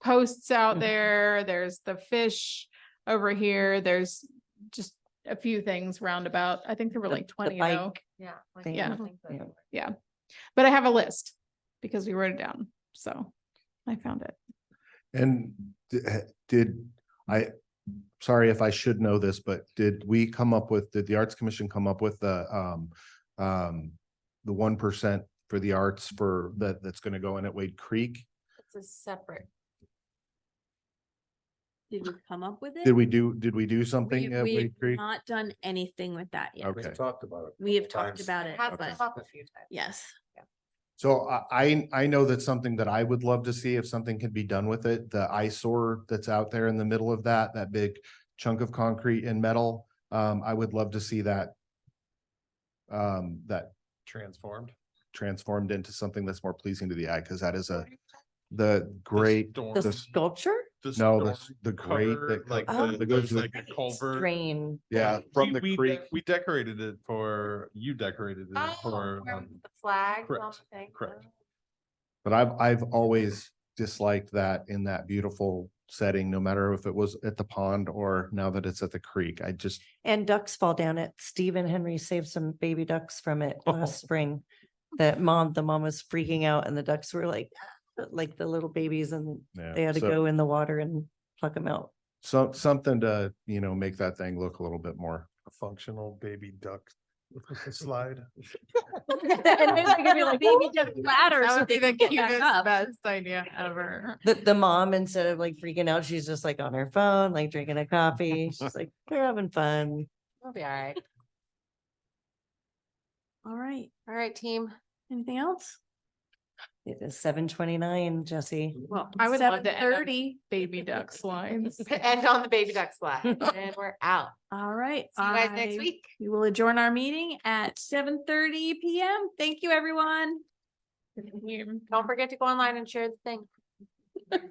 [SPEAKER 5] posts out
[SPEAKER 3] Mhm.
[SPEAKER 5] there. There's the fish over here. There's just a few things roundabout. I think there were
[SPEAKER 3] The-
[SPEAKER 5] like
[SPEAKER 3] the
[SPEAKER 5] 20 though.
[SPEAKER 3] bike
[SPEAKER 1] Yeah. like,
[SPEAKER 3] thing.
[SPEAKER 1] I think that-
[SPEAKER 3] Yeah.
[SPEAKER 5] Yeah, but I have a list because we wrote it down. So I found it.
[SPEAKER 6] And sorry if I should know this, but did the Arts Commission come up with the 1% for the arts that's gonna go in at Wade Creek?
[SPEAKER 1] It's a separate.
[SPEAKER 2] Did we come up with it?
[SPEAKER 6] Did we do something at
[SPEAKER 2] We've
[SPEAKER 6] Wade Creek?
[SPEAKER 2] not done anything with that yet.
[SPEAKER 6] Okay.
[SPEAKER 7] We've talked about it.
[SPEAKER 2] We have
[SPEAKER 7] couple
[SPEAKER 2] talked
[SPEAKER 7] times.
[SPEAKER 2] about
[SPEAKER 1] It
[SPEAKER 2] it,
[SPEAKER 1] has
[SPEAKER 2] but
[SPEAKER 1] come up a few times.
[SPEAKER 2] yes.
[SPEAKER 6] So I know that's something that I would love to see if something can be done with it. The eyesore that's out there in the middle of that big chunk of concrete and metal. I would love to see that transformed into something that's more pleasing to the eye, because that is the great,
[SPEAKER 3] The
[SPEAKER 6] the-
[SPEAKER 3] sculpture?
[SPEAKER 6] the great,
[SPEAKER 4] Like,
[SPEAKER 3] Oh.
[SPEAKER 4] there's like a culvert.
[SPEAKER 3] Drain.
[SPEAKER 6] yeah, from the
[SPEAKER 4] We
[SPEAKER 6] creek.
[SPEAKER 4] we decorated it you decorated it
[SPEAKER 1] Oh,
[SPEAKER 4] for,
[SPEAKER 1] where the flag on
[SPEAKER 4] correct,
[SPEAKER 1] the thing.
[SPEAKER 4] correct.
[SPEAKER 6] But I've always disliked that in that beautiful setting, no matter if it was at the pond or now that it's at the creek. I just,
[SPEAKER 3] And ducks fall down it. Steve and Henry saved some baby ducks from it last spring. The mom was freaking out and the ducks were like the little babies, and
[SPEAKER 6] yeah.
[SPEAKER 3] they had to
[SPEAKER 6] So-
[SPEAKER 3] go in the water and pluck them out.
[SPEAKER 6] So something to, make that thing look a little bit more.
[SPEAKER 4] A functional baby duck slide.
[SPEAKER 2] And then they could be like baby duck ladder
[SPEAKER 5] That
[SPEAKER 2] so
[SPEAKER 5] would be
[SPEAKER 2] they
[SPEAKER 5] the
[SPEAKER 2] can get back
[SPEAKER 5] cutest,
[SPEAKER 2] up.
[SPEAKER 5] best idea ever.
[SPEAKER 3] The mom, instead of like freaking out, she's just like on her phone, like drinking a coffee. She's like, we're having fun.
[SPEAKER 1] We'll be all right.
[SPEAKER 2] All right.
[SPEAKER 1] All right, team.
[SPEAKER 2] Anything else?
[SPEAKER 3] It is 7:29, Jesse.
[SPEAKER 5] Well, I would love to end on
[SPEAKER 2] 7:30.
[SPEAKER 5] baby duck slides.
[SPEAKER 1] End on the baby duck slide and we're out.
[SPEAKER 2] All right.
[SPEAKER 1] See you guys next
[SPEAKER 2] I-
[SPEAKER 1] week.
[SPEAKER 2] We will adjourn our meeting at 7:30 PM. Thank you, everyone.
[SPEAKER 1] Don't forget to go online and share the thing.